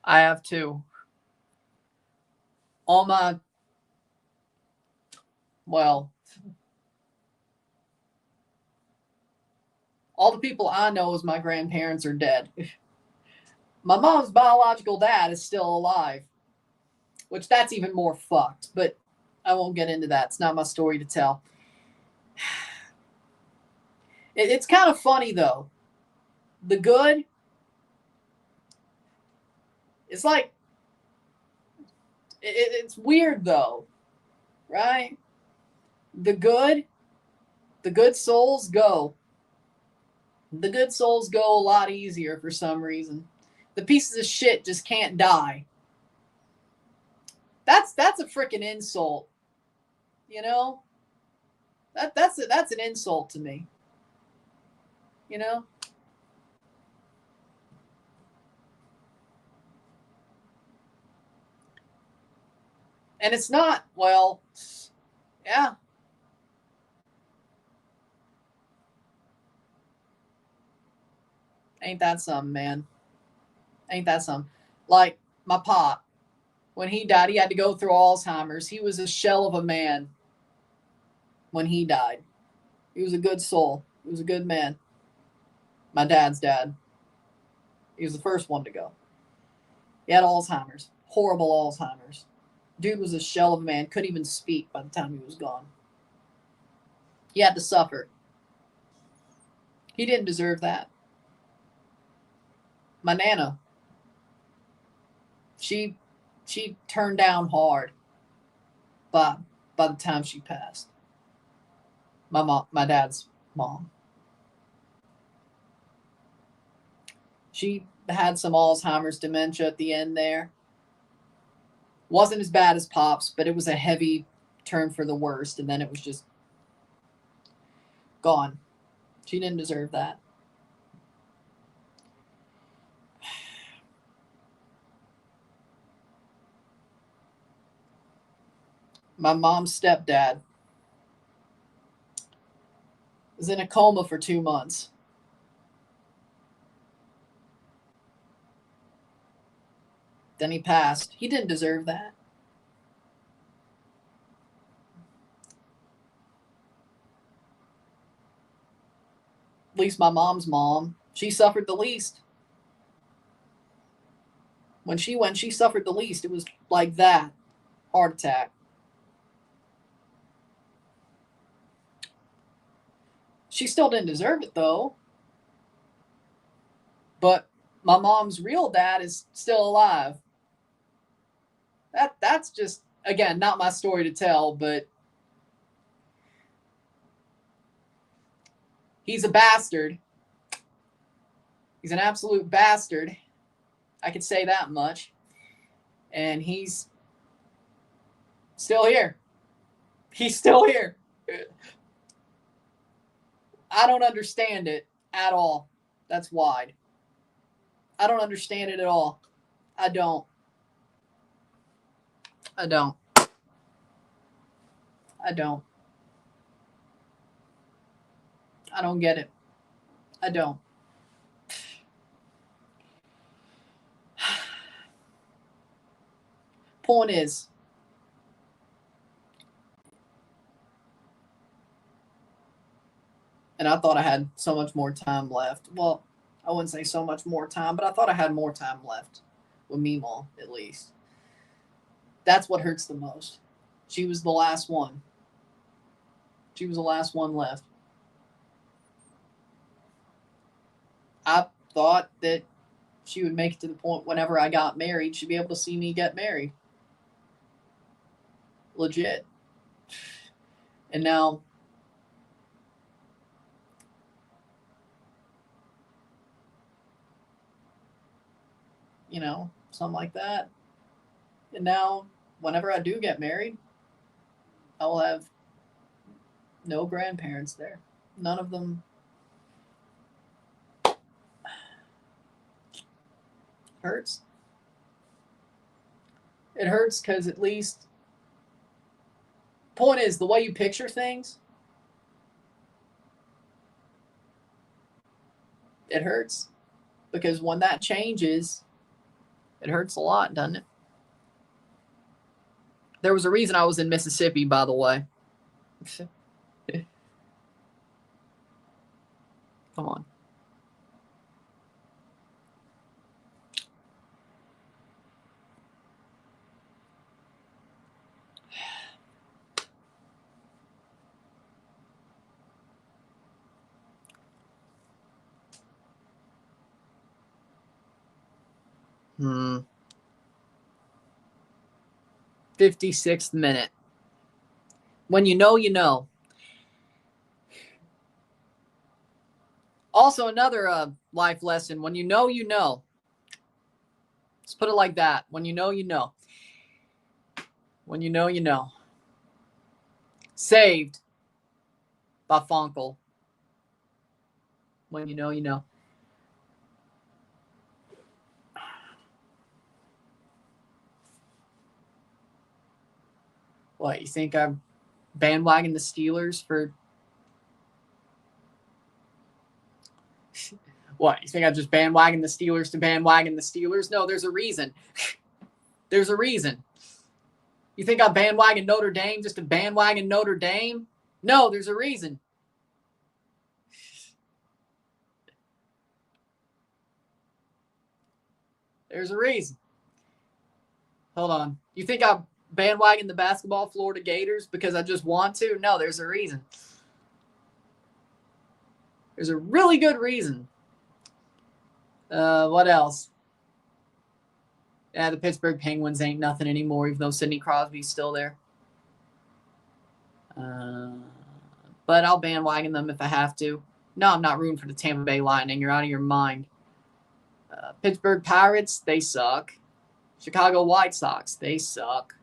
I have two. All the people I know as my grandparents are dead. My mom's biological dad is still alive, which that's even more fucked, but I won't get into that. It's not my story to tell. It's kind of funny, though. The good, it's like, it's weird, though, right? The good souls go. The good souls go a lot easier for some reason. The pieces of shit just can't die. That's a freaking insult. You know? That's an insult to me. You know? And it's not, well, yeah. Ain't that something, man? Ain't that something? Like my pop, when he died, he had to go through Alzheimer's. He was a shell of a man when he died. He was a good soul. He was a good man. My dad's dad. He was the first one to go. He had Alzheimer's. Horrible Alzheimer's. Dude was a shell of a man. Couldn't even speak by the time he was gone. He had to suffer. He didn't deserve that. My Nana, she turned down hard by the time she passed. My dad's mom. She had some Alzheimer's dementia at the end there. Wasn't as bad as Pop's, but it was a heavy turn for the worst, and then it was just gone. She didn't deserve that. My mom's stepdad was in a coma for 2 months. Then he passed. He didn't deserve that. At least my mom's mom, she suffered the least. When she went, she suffered the least. It was like that. Heart attack. She still didn't deserve it, though. But my mom's real dad is still alive. That's just, again, not my story to tell, but he's a bastard. He's an absolute bastard. I could say that much. And he's still here. He's still here. I don't understand it at all. That's wide. I don't understand it at all. I don't. I don't. I don't. I don't get it. I don't. Point is, and I thought I had so much more time left. Well, I wouldn't say so much more time, but I thought I had more time left with Meemaw, at least. That's what hurts the most. She was the last one. She was the last one left. I thought that she would make it to the point whenever I got married, she'd be able to see me get married. Legit. And now, you know, something like that. And now, whenever I do get married, I will have no grandparents there. None of them. Hurts. It hurts because at least, point is, the way you picture things, it hurts. Because when that changes, it hurts a lot, doesn't it? There was a reason I was in Mississippi, by the way. Come on. Hmm. 56th minute. When you know, you know. Also, another life lesson. When you know, you know. Let's put it like that. When you know, you know. When you know, you know. Saved by Funkel. When you know, you know. What, you think I'm bandwagon the Steelers for... What, you think I just bandwagon the Steelers to bandwagon the Steelers? No, there's a reason. There's a reason. You think I bandwagon Notre Dame just to bandwagon Notre Dame? No, there's a reason. There's a reason. Hold on. You think I bandwagon the basketball Florida Gators because I just want to? No, there's a reason. There's a really good reason. What else? Yeah, the Pittsburgh Penguins ain't nothing anymore, even though Sidney Crosby's still there. But I'll bandwagon them if I have to. No, I'm not rooting for the Tampa Bay Lightning. You're out of your mind. Pittsburgh Pirates, they suck. Chicago White Sox, they suck.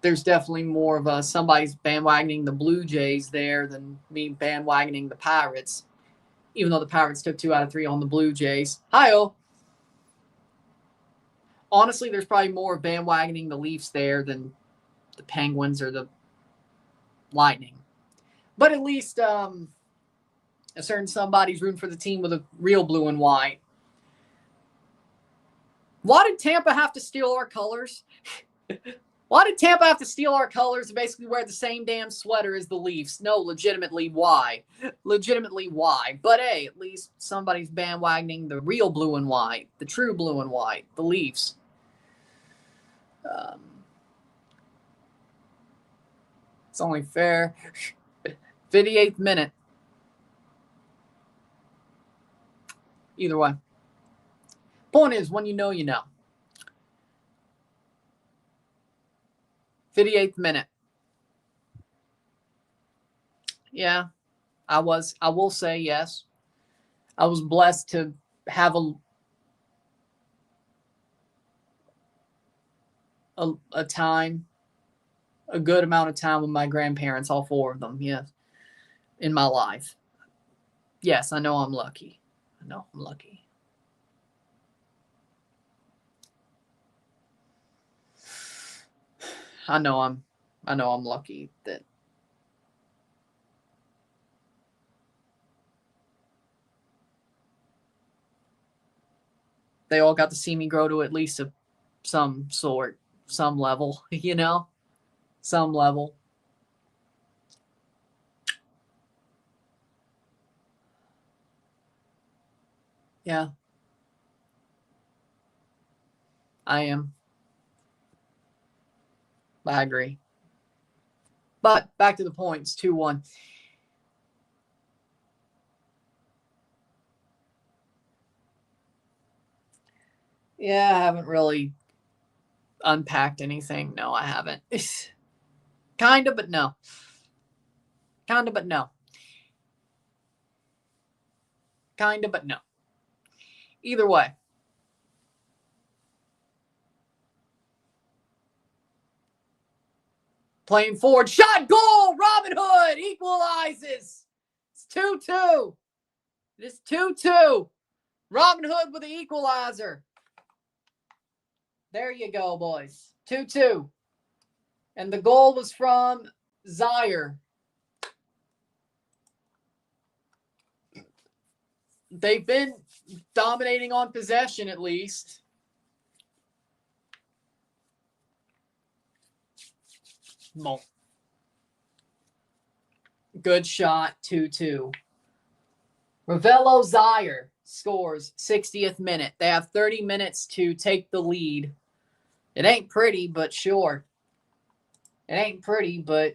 There's definitely more of somebody's bandwagoning the Blue Jays there than me bandwagoning the Pirates. Even though the Pirates took 2 out of 3 on the Blue Jays. Hi-oh. Honestly, there's probably more bandwagoning the Leafs there than the Penguins or the Lightning. But at least a certain somebody's rooting for the team with a real blue and white. Why did Tampa have to steal our colors? Why did Tampa have to steal our colors and basically wear the same damn sweater as the Leafs? No, legitimately, why? Legitimately, why? But hey, at least somebody's bandwagoning the real blue and white, the true blue and white, the Leafs. 'It's only fair. 58th minute. Either way. Point is, when you know, you know. 58th minute. Yeah, I will say yes. I was blessed to have a time, a good amount of time with my grandparents, all 4 of them, yes, in my life. Yes, I know I'm lucky. I know I'm lucky. I know I'm lucky that they all got to see me grow to at least some level, you know, some level. Yeah, I am. I agree. But back to the points, 2-1. Yeah, I haven't really unpacked anything. No, I haven't. Kind of, but no. Kind of, but no. Kind of, but no. Either way. Playing forward. Shot, goal! Robinhood equalizes. It's 2-2. It is 2-2. Robinhood with the equalizer. There you go, boys. 2-2. And the goal was from Zaire. They've been dominating on possession at least. Good shot, 2-2. Ravello Zaire scores 60th minute. They have 30 minutes to take the lead. It ain't pretty, but sure. It ain't pretty, but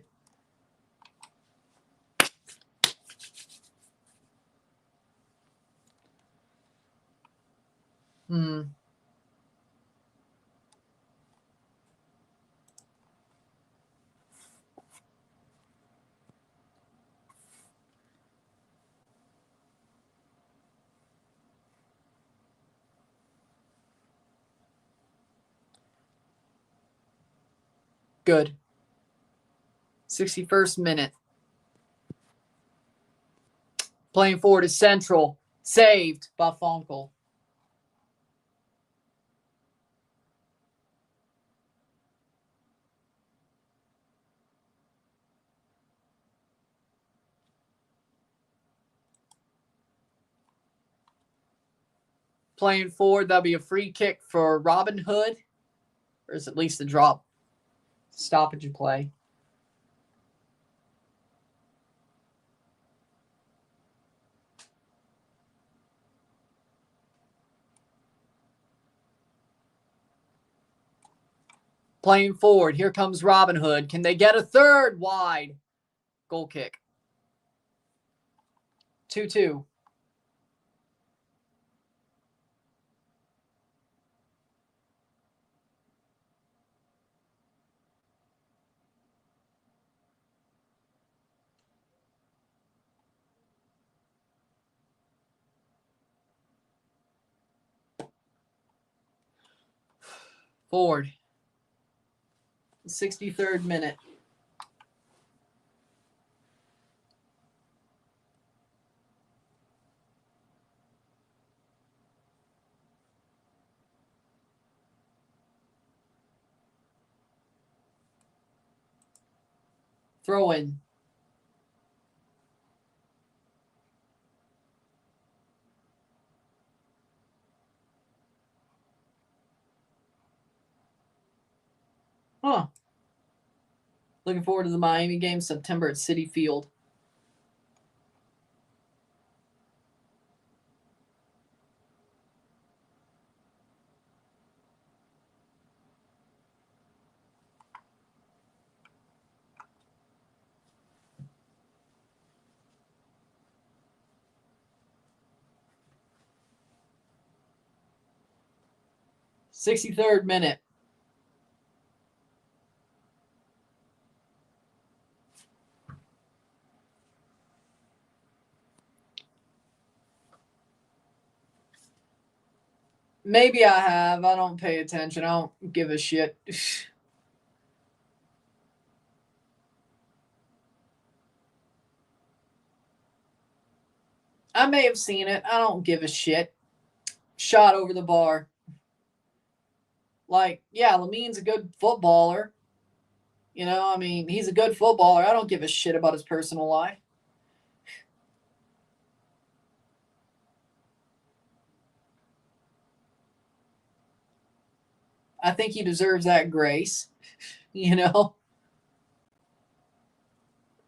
good. 61st minute. Playing forward is Central. Saved by Funkel. Playing forward, that'll be a free kick for Robinhood. Or is it at least a drop? Stoppage play. Playing forward, here comes Robinhood. Can they get a third? Wide. Goal kick. 2-2. Forward. 63rd minute. Throw in. Huh. Looking forward to the Miami game, September at Citi Field. Sixty-third minute. Maybe I have. I don't pay attention. I don't give a shit. I may have seen it. I don't give a shit. Shot over the bar. Like, yeah, Lamine's a good footballer. You know, I mean, he's a good footballer. I don't give a shit about his personal life. I think he deserves that grace, you know.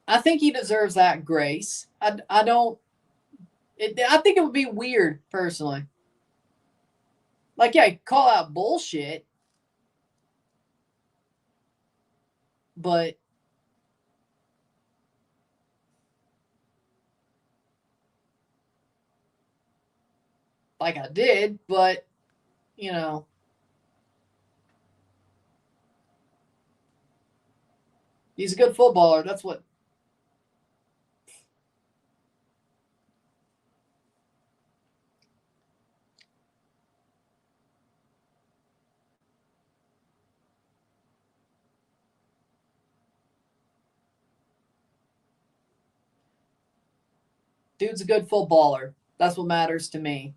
I think he deserves that grace. I don't. I think it would be weird, personally. Like, yeah, call out bullshit, but like I did, but you know, he's a good footballer. That's what. Dude's a good footballer. That's what matters to me.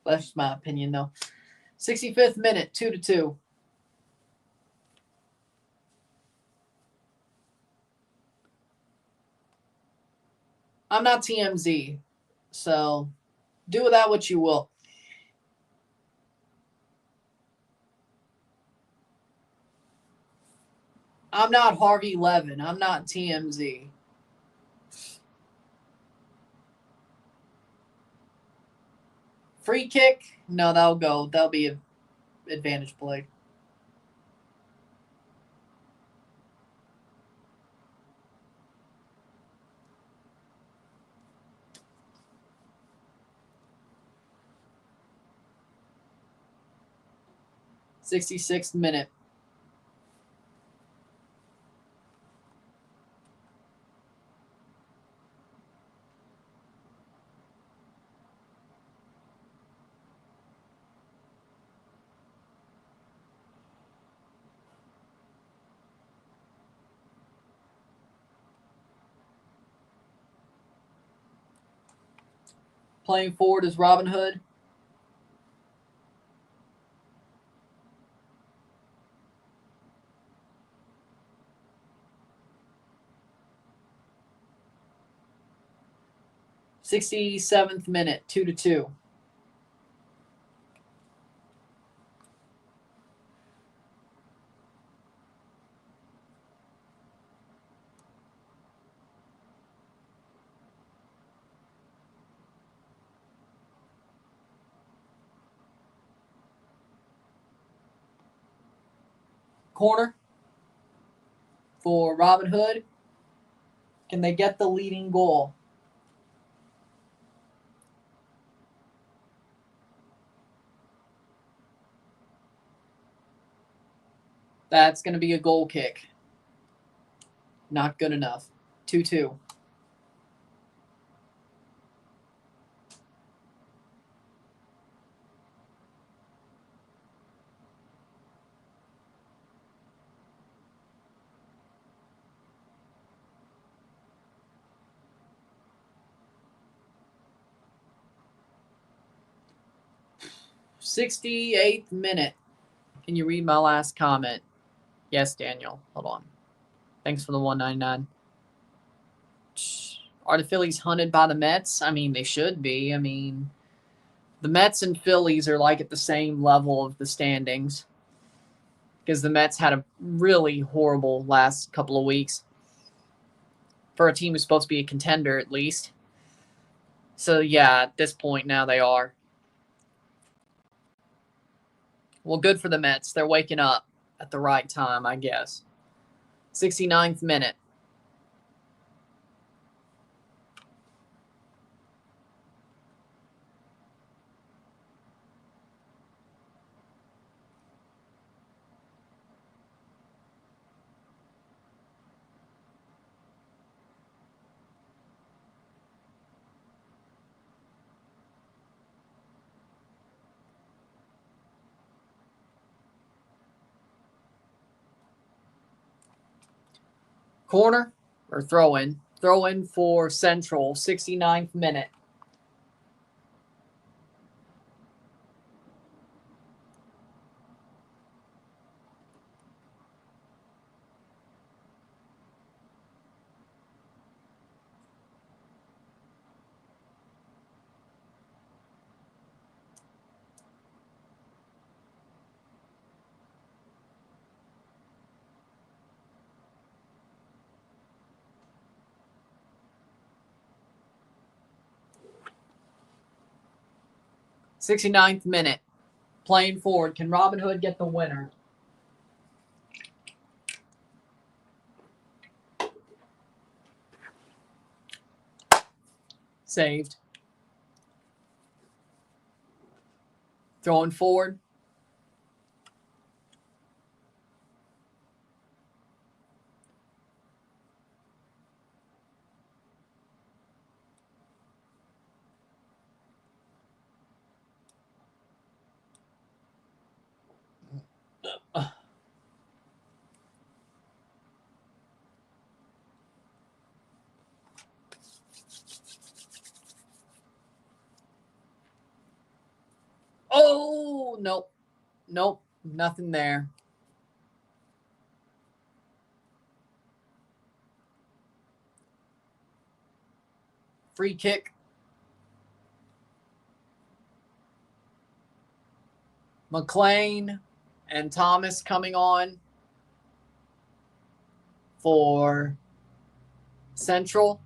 That's just my opinion, though. 65th minute, 2-2. I'm not TMZ, so do with that what you will. I'm not Harvey Levin. I'm not TMZ. Free kick? No, that'll go. That'll be an advantage play. '66th minute. Playing forward is Robinhood. 67th minute, 2-2. Corner for Robinhood. Can they get the leading goal? That's going to be a goal kick. Not good enough. 2-2. '68th minute. Can you read my last comment? Yes, Daniel. Hold on. Thanks for the $1.99. Are the Phillies hunted by the Mets? I mean, they should be. I mean, the Mets and Phillies are like at the same level of the standings because the Mets had a really horrible last couple of weeks for a team who's supposed to be a contender at least. So, yeah, at this point now they are. Well, good for the Mets. They're waking up at the right time, I guess. 69th minute. Corner or throw in? Throw in for Central, 69th minute. '69th minute. Playing forward. Can Robinhood get the winner? Saved. Throwing forward. Oh, nope. Nope. Nothing there. Free kick. McLean and Thomas coming on for Central.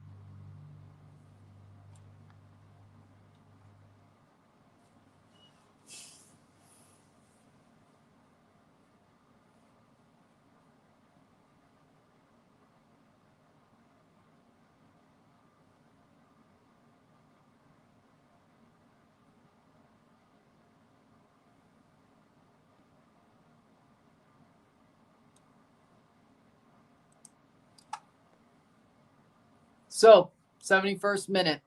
So, 71st minute.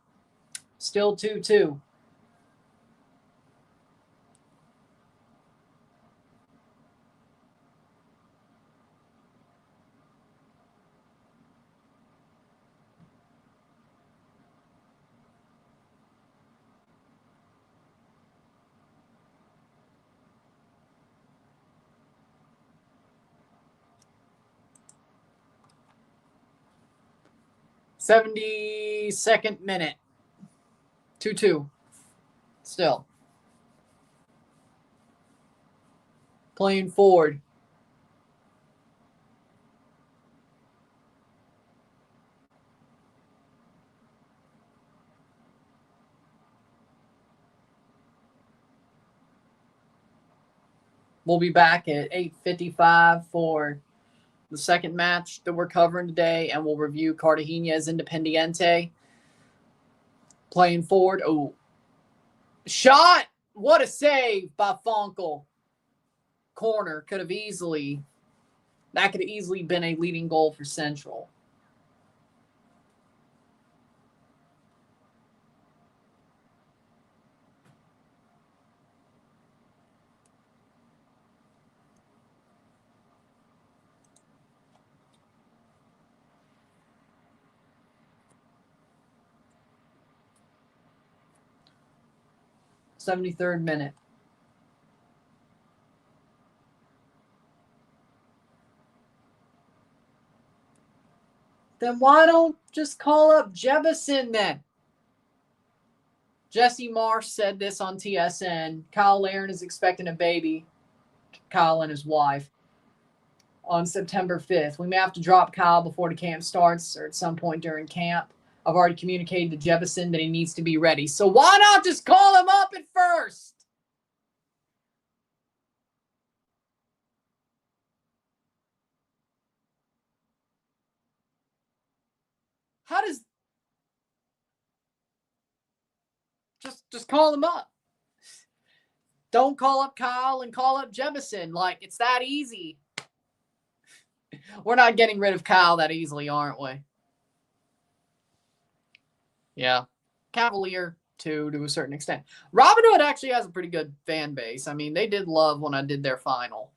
Still 2-2. '72nd minute. 2-2. Still. Playing forward. We'll be back at 8:55 for the second match that we're covering today, and we'll review Cartagena's Independiente. Playing forward. Oh. Shot! What a save by Funkel. Corner. That could have easily been a leading goal for Central. '73rd minute. Then why don't just call up Jebison then? Jesse Marsh said this on TSN. Kyle Laren is expecting a baby, Kyle and his wife, on September 5th. We may have to drop Kyle before the camp starts or at some point during camp. I've already communicated to Jebison that he needs to be ready. So why not just call him up at first? How does... Just call him up. Don't call up Kyle and call up Jebison. Like, it's that easy. We're not getting rid of Kyle that easily, aren't we? Yeah. Cavalier, too, to a certain extent. Robinhood actually has a pretty good fan base. I mean, they did love when I did their final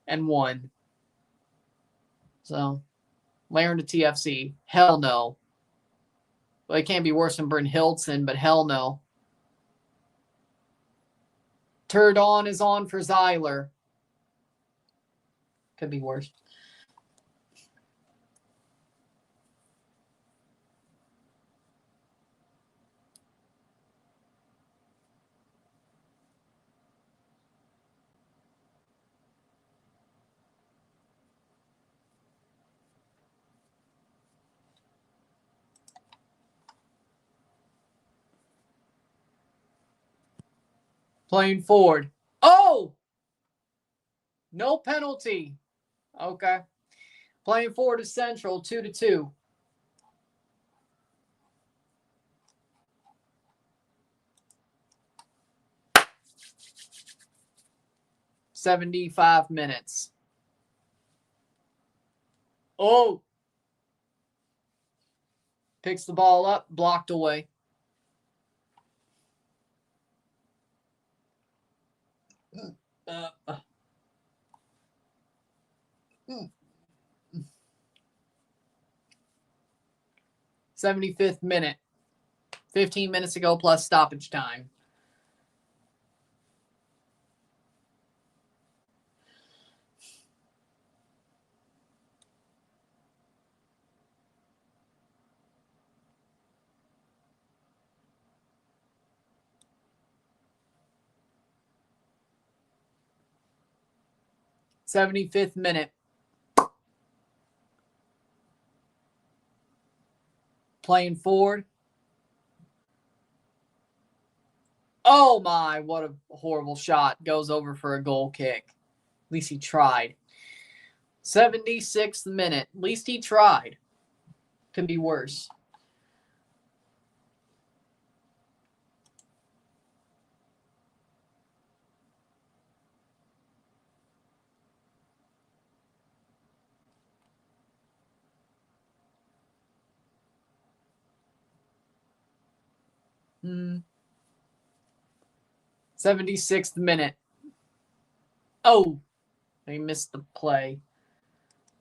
and won. So, Laren to TFC. Hell no. Well, it can't be worse than Bryn Hilton, but hell no. Turdon is on for Zyler. Could be worse. Playing forward. Oh! No penalty. Okay. Playing forward to Central, 2-2. '75 minutes. Oh! Picks the ball up, blocked away. Uh, 75th minute. 15 minutes ago plus stoppage time. '75th minute. Playing forward. Oh my, what a horrible shot. Goes over for a goal kick. At least he tried. 76th minute. At least he tried. Could be worse. Hmm. 76th minute. Oh, he missed the play.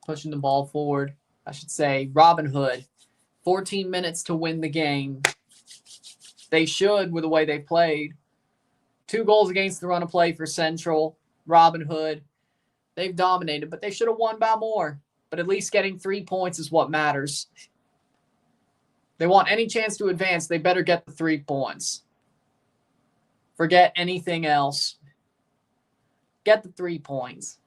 Pushing the ball forward. I should say Robinhood. 14 minutes to win the game. They should with the way they played. 2 goals against the run of play for Central. Robinhood. They've dominated, but they should have won by more. But at least getting 3 points is what matters. They want any chance to advance, they better get the 3 points. Forget anything else. Get the 3 points.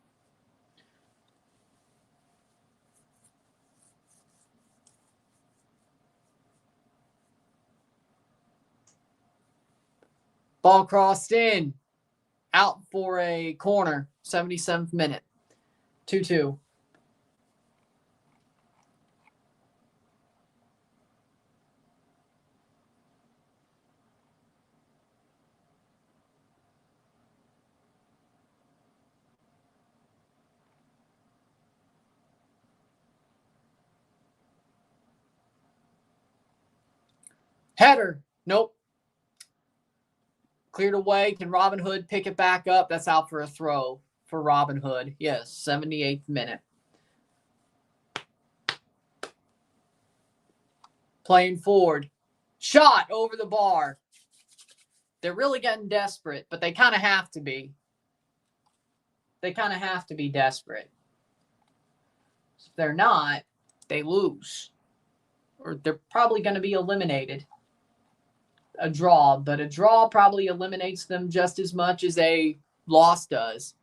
Ball crossed in. Out for a corner. 77th minute. 2-2. Header. Nope. Cleared away. Can Robinhood pick it back up? That's out for a throw for Robinhood. Yes, 78th minute. Playing forward. Shot over the bar. They're really getting desperate, but they kind of have to be. They kind of have to be desperate. If they're not, they lose. Or they're probably going to be eliminated. A draw, but a draw probably eliminates them just as much as a loss does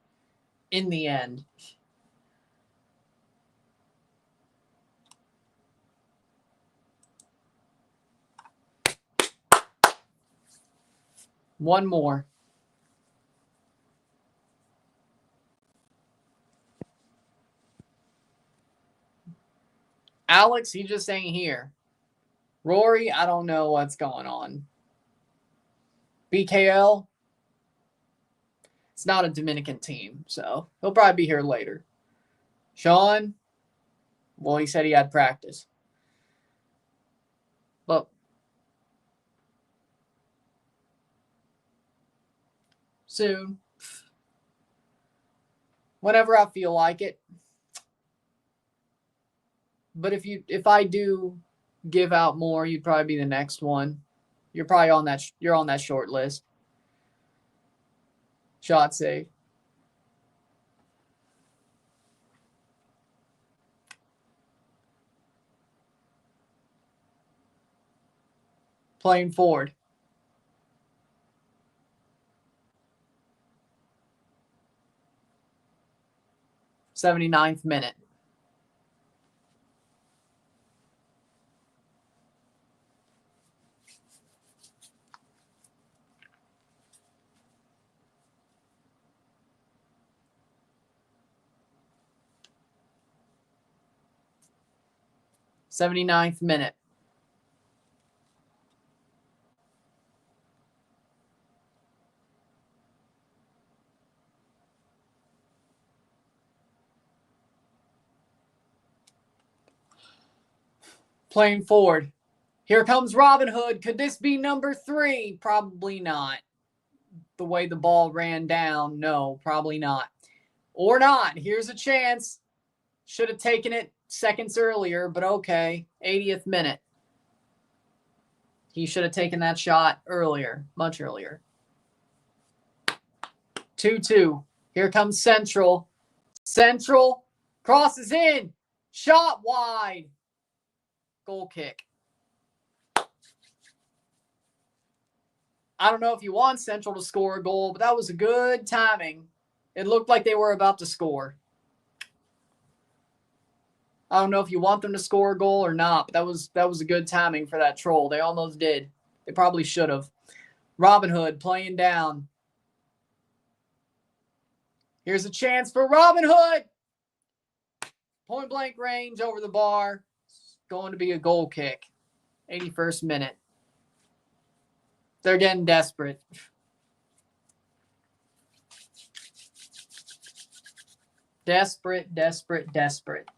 in the end. One more. Alex, he just ain't here. Rory, I don't know what's going on. BKL, it's not a Dominican team, so he'll probably be here later. Sean, well, he said he had practice. But soon. Whenever I feel like it. But if I do give out more, you'd probably be the next one. You're probably on that. You're on that short list. Shot save. Playing forward. '79th minute. '79th minute. Playing forward. Here comes Robinhood. Could this be number 3? Probably not. The way the ball ran down, no, probably not. Or not. Here's a chance. Should have taken it seconds earlier, but okay. 80th minute. He should have taken that shot earlier, much earlier. 2-2. Here comes Central. Central crosses in. Shot wide. Goal kick. I don't know if you want Central to score a goal, but that was a good timing. It looked like they were about to score. I don't know if you want them to score a goal or not, but that was a good timing for that troll. They almost did. They probably should have. Robinhood playing down. Here's a chance for Robinhood. Point blank range over the bar. It's going to be a goal kick. 81st minute. They're getting desperate. Desperate, desperate, desperate.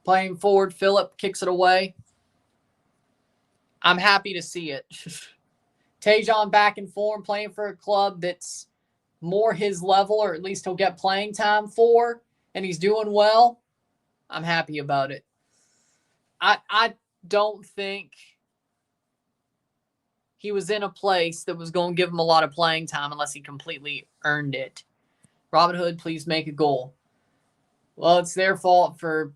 Playing forward, Phillip kicks it away. I'm happy to see it. Tajon back in form, playing for a club that's more his level, or at least he'll get playing time for, and he's doing well. I'm happy about it. I don't think he was in a place that was going to give him a lot of playing time unless he completely earned it. Robinhood, please make a goal. Well, it's their fault for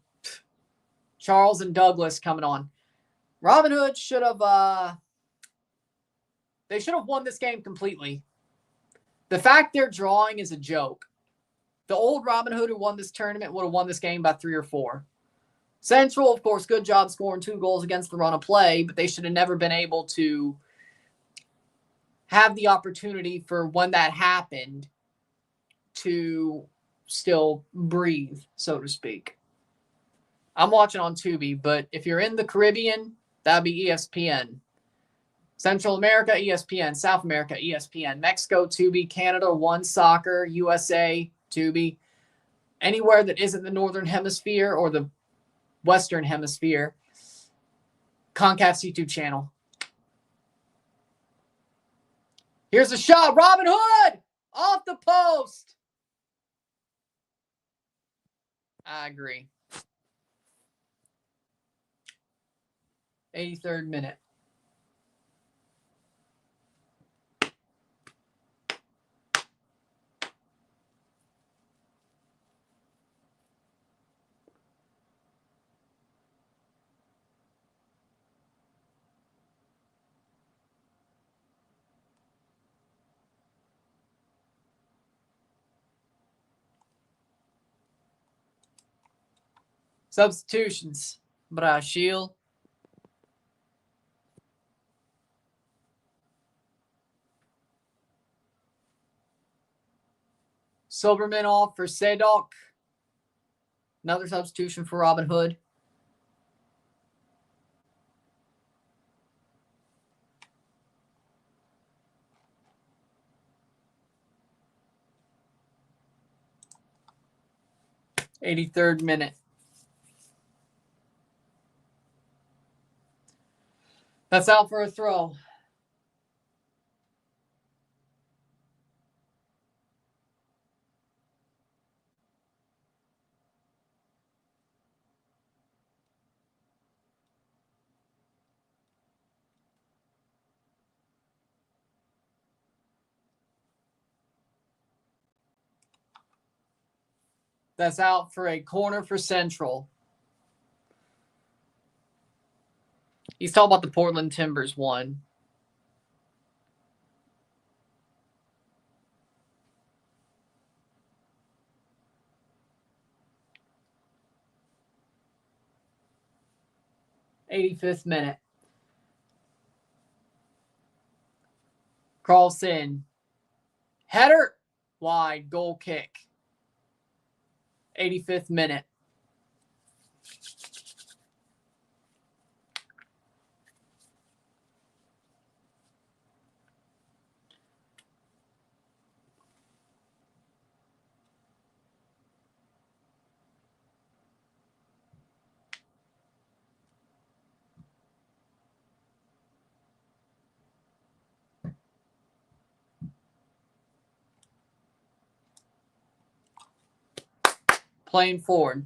Charles and Douglas coming on. Robinhood should have they should have won this game completely. The fact they're drawing is a joke. The old Robinhood who won this tournament would have won this game by 3 or 4. Central, of course, good job scoring 2 goals against the run of play, but they should have never been able to have the opportunity for when that happened to still breathe, so to speak. I'm watching on Tubi, but if you're in the Caribbean, that'd be ESPN. Central America, ESPN. South America, ESPN. Mexico, Tubi. Canada, One Soccer. USA, Tubi. Anywhere that isn't the Northern Hemisphere or the Western Hemisphere, CONCACAF's YouTube channel. Here's a shot. Robinhood! Off the post! I agree. 83rd minute. Substitutions. Brazil. Silverman off for Sedok. Another substitution for Robinhood. '83rd minute. That's out for a throw. That's out for a corner for Central. He's talking about the Portland Timbers one. '85th minute. Cross in. Header. Wide. Goal kick. 85th minute. Playing forward.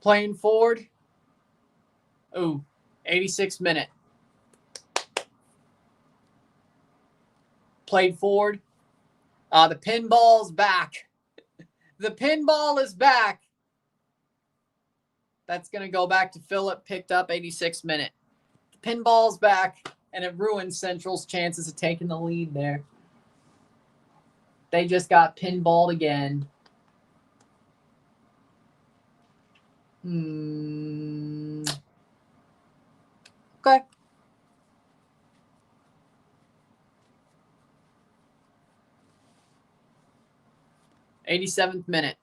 Playing forward. Ooh, 86th minute. Played forward. The pinball's back. The pinball is back. That's going to go back to Phillip. Picked up 86th minute. The pinball's back, and it ruined Central's chances of taking the lead there. They just got pinballed again. Okay. '87th minute.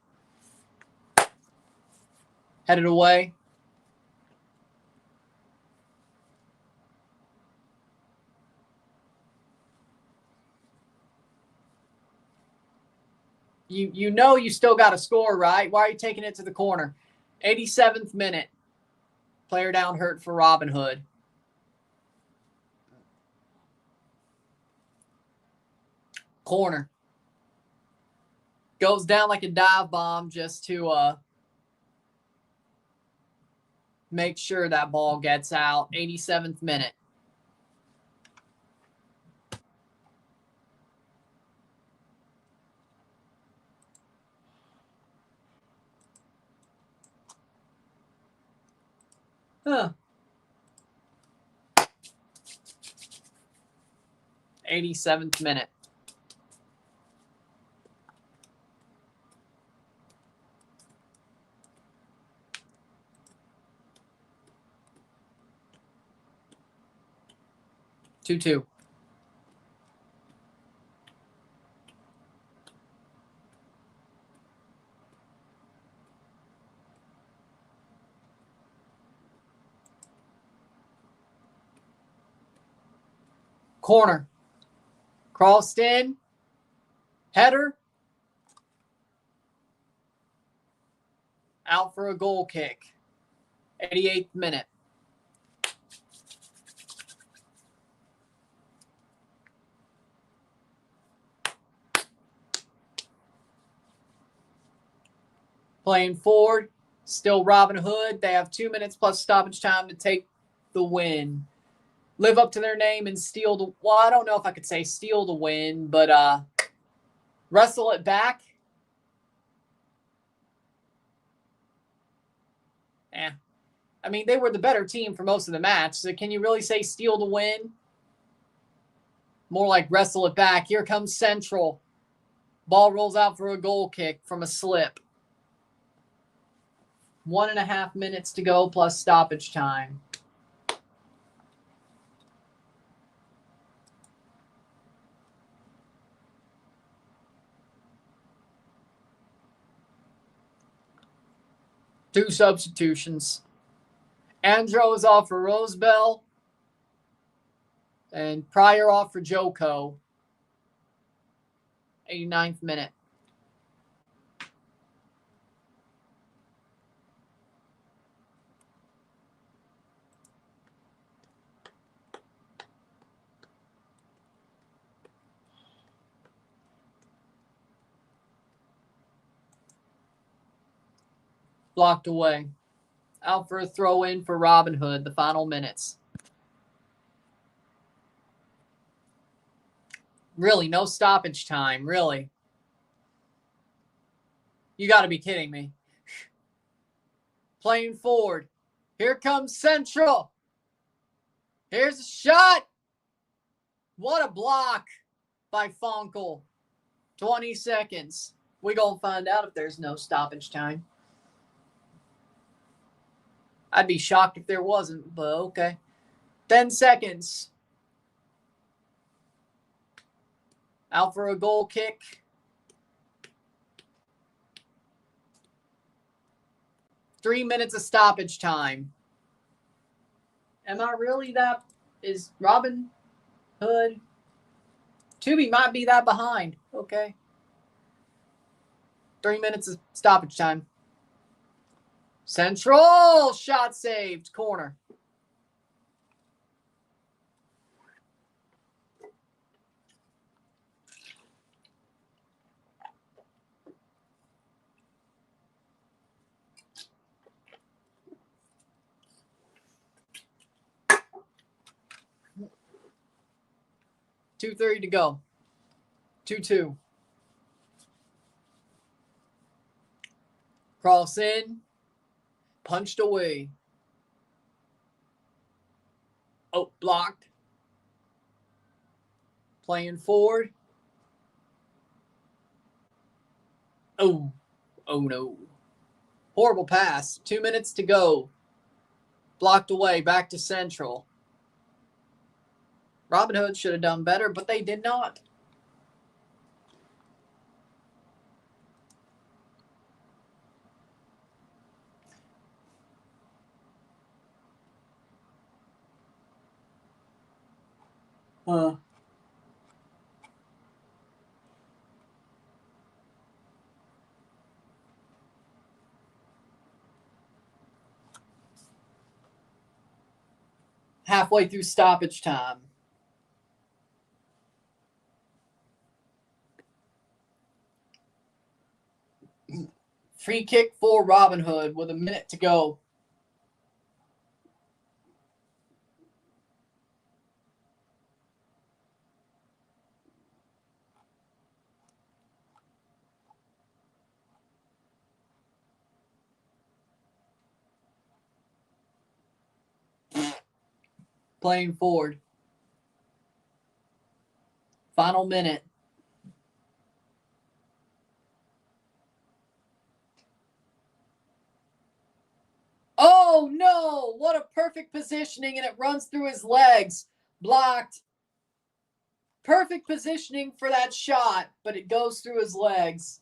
Headed away. You know you still got to score, right? Why are you taking it to the corner? 87th minute. Player down hurt for Robinhood. Corner. Goes down like a dive bomb just to make sure that ball gets out. 87th minute. Huh. 87th minute. Two. Corner. Crossed in. Header. Out for a goal kick. 88th minute. Playing forward. Still Robinhood. They have 2 minutes plus stoppage time to take the win. Live up to their name and steal the... Well, I don't know if I could say steal the win, but wrestle it back. I mean, they were the better team for most of the match. So can you really say steal the win? More like wrestle it back. Here comes Central. Ball rolls out for a goal kick from a slip. 1.5 minutes to go plus stoppage time. Two substitutions. Andro is off for Rosebell. And Pryor off for Joko. 89th minute. Blocked away. Out for a throw in for Robinhood, the final minutes. Really, no stoppage time, really. You got to be kidding me. Playing forward. Here comes Central. Here's a shot. What a block by Fonkel. 20 seconds. We're going to find out if there's no stoppage time. I'd be shocked if there wasn't, but okay. 10 seconds. Out for a goal kick. Three minutes of stoppage time. Am I really that? Is Robin Hood? Tubi might be that behind. Okay. 3 minutes of stoppage time. Central shot saved. Corner. .230 to go. 2-2. Cross in. Punched away. Oh, blocked. Playing forward. Oh no. Horrible pass. 2 minutes to go. Blocked away. Back to Central. Robinhood should have done better, but they did not. halfway through stoppage time. Free kick for Robinhood with a minute to go. Playing forward. Final minute. Oh, no. What a perfect positioning, and it runs through his legs. Blocked. Perfect positioning for that shot, but it goes through his legs.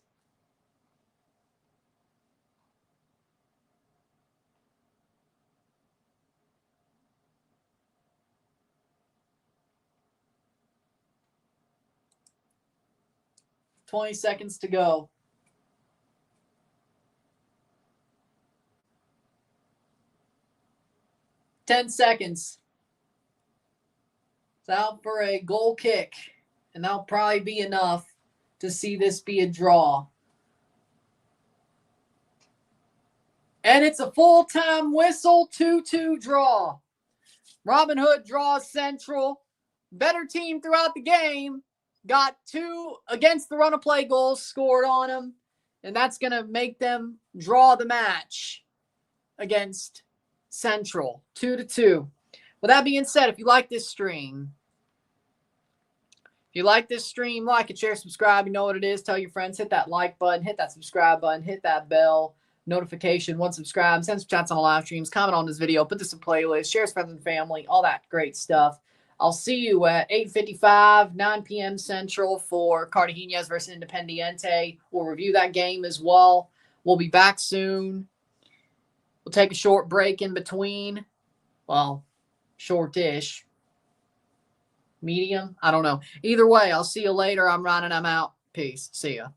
$20 seconds to go. $10 seconds. It's out for a goal kick, and that'll probably be enough to see this be a draw. And it's a full-time whistle, 2-2 draw. Robinhood draws Central. Better team throughout the game. Got 2 against the run-of-play goals scored on them, and that's going to make them draw the match against Central, 2-2. With that being said, if you like this stream, like it, share, subscribe. You know what it is. Tell your friends. Hit that like button. Hit that subscribe button. Hit that bell notification. Once subscribe. Send some chats on the live streams. Comment on this video. Put this in playlist. Share with friends and family. All that great stuff. I'll see you at 8:55, 9 p.m. Central for Cartagenas versus Independiente. We'll review that game as well. We'll be back soon. We'll take a short break in between. Well, shortish. Medium? I don't know. Either way, I'll see you later. I'm running. I'm out. Peace. See ya.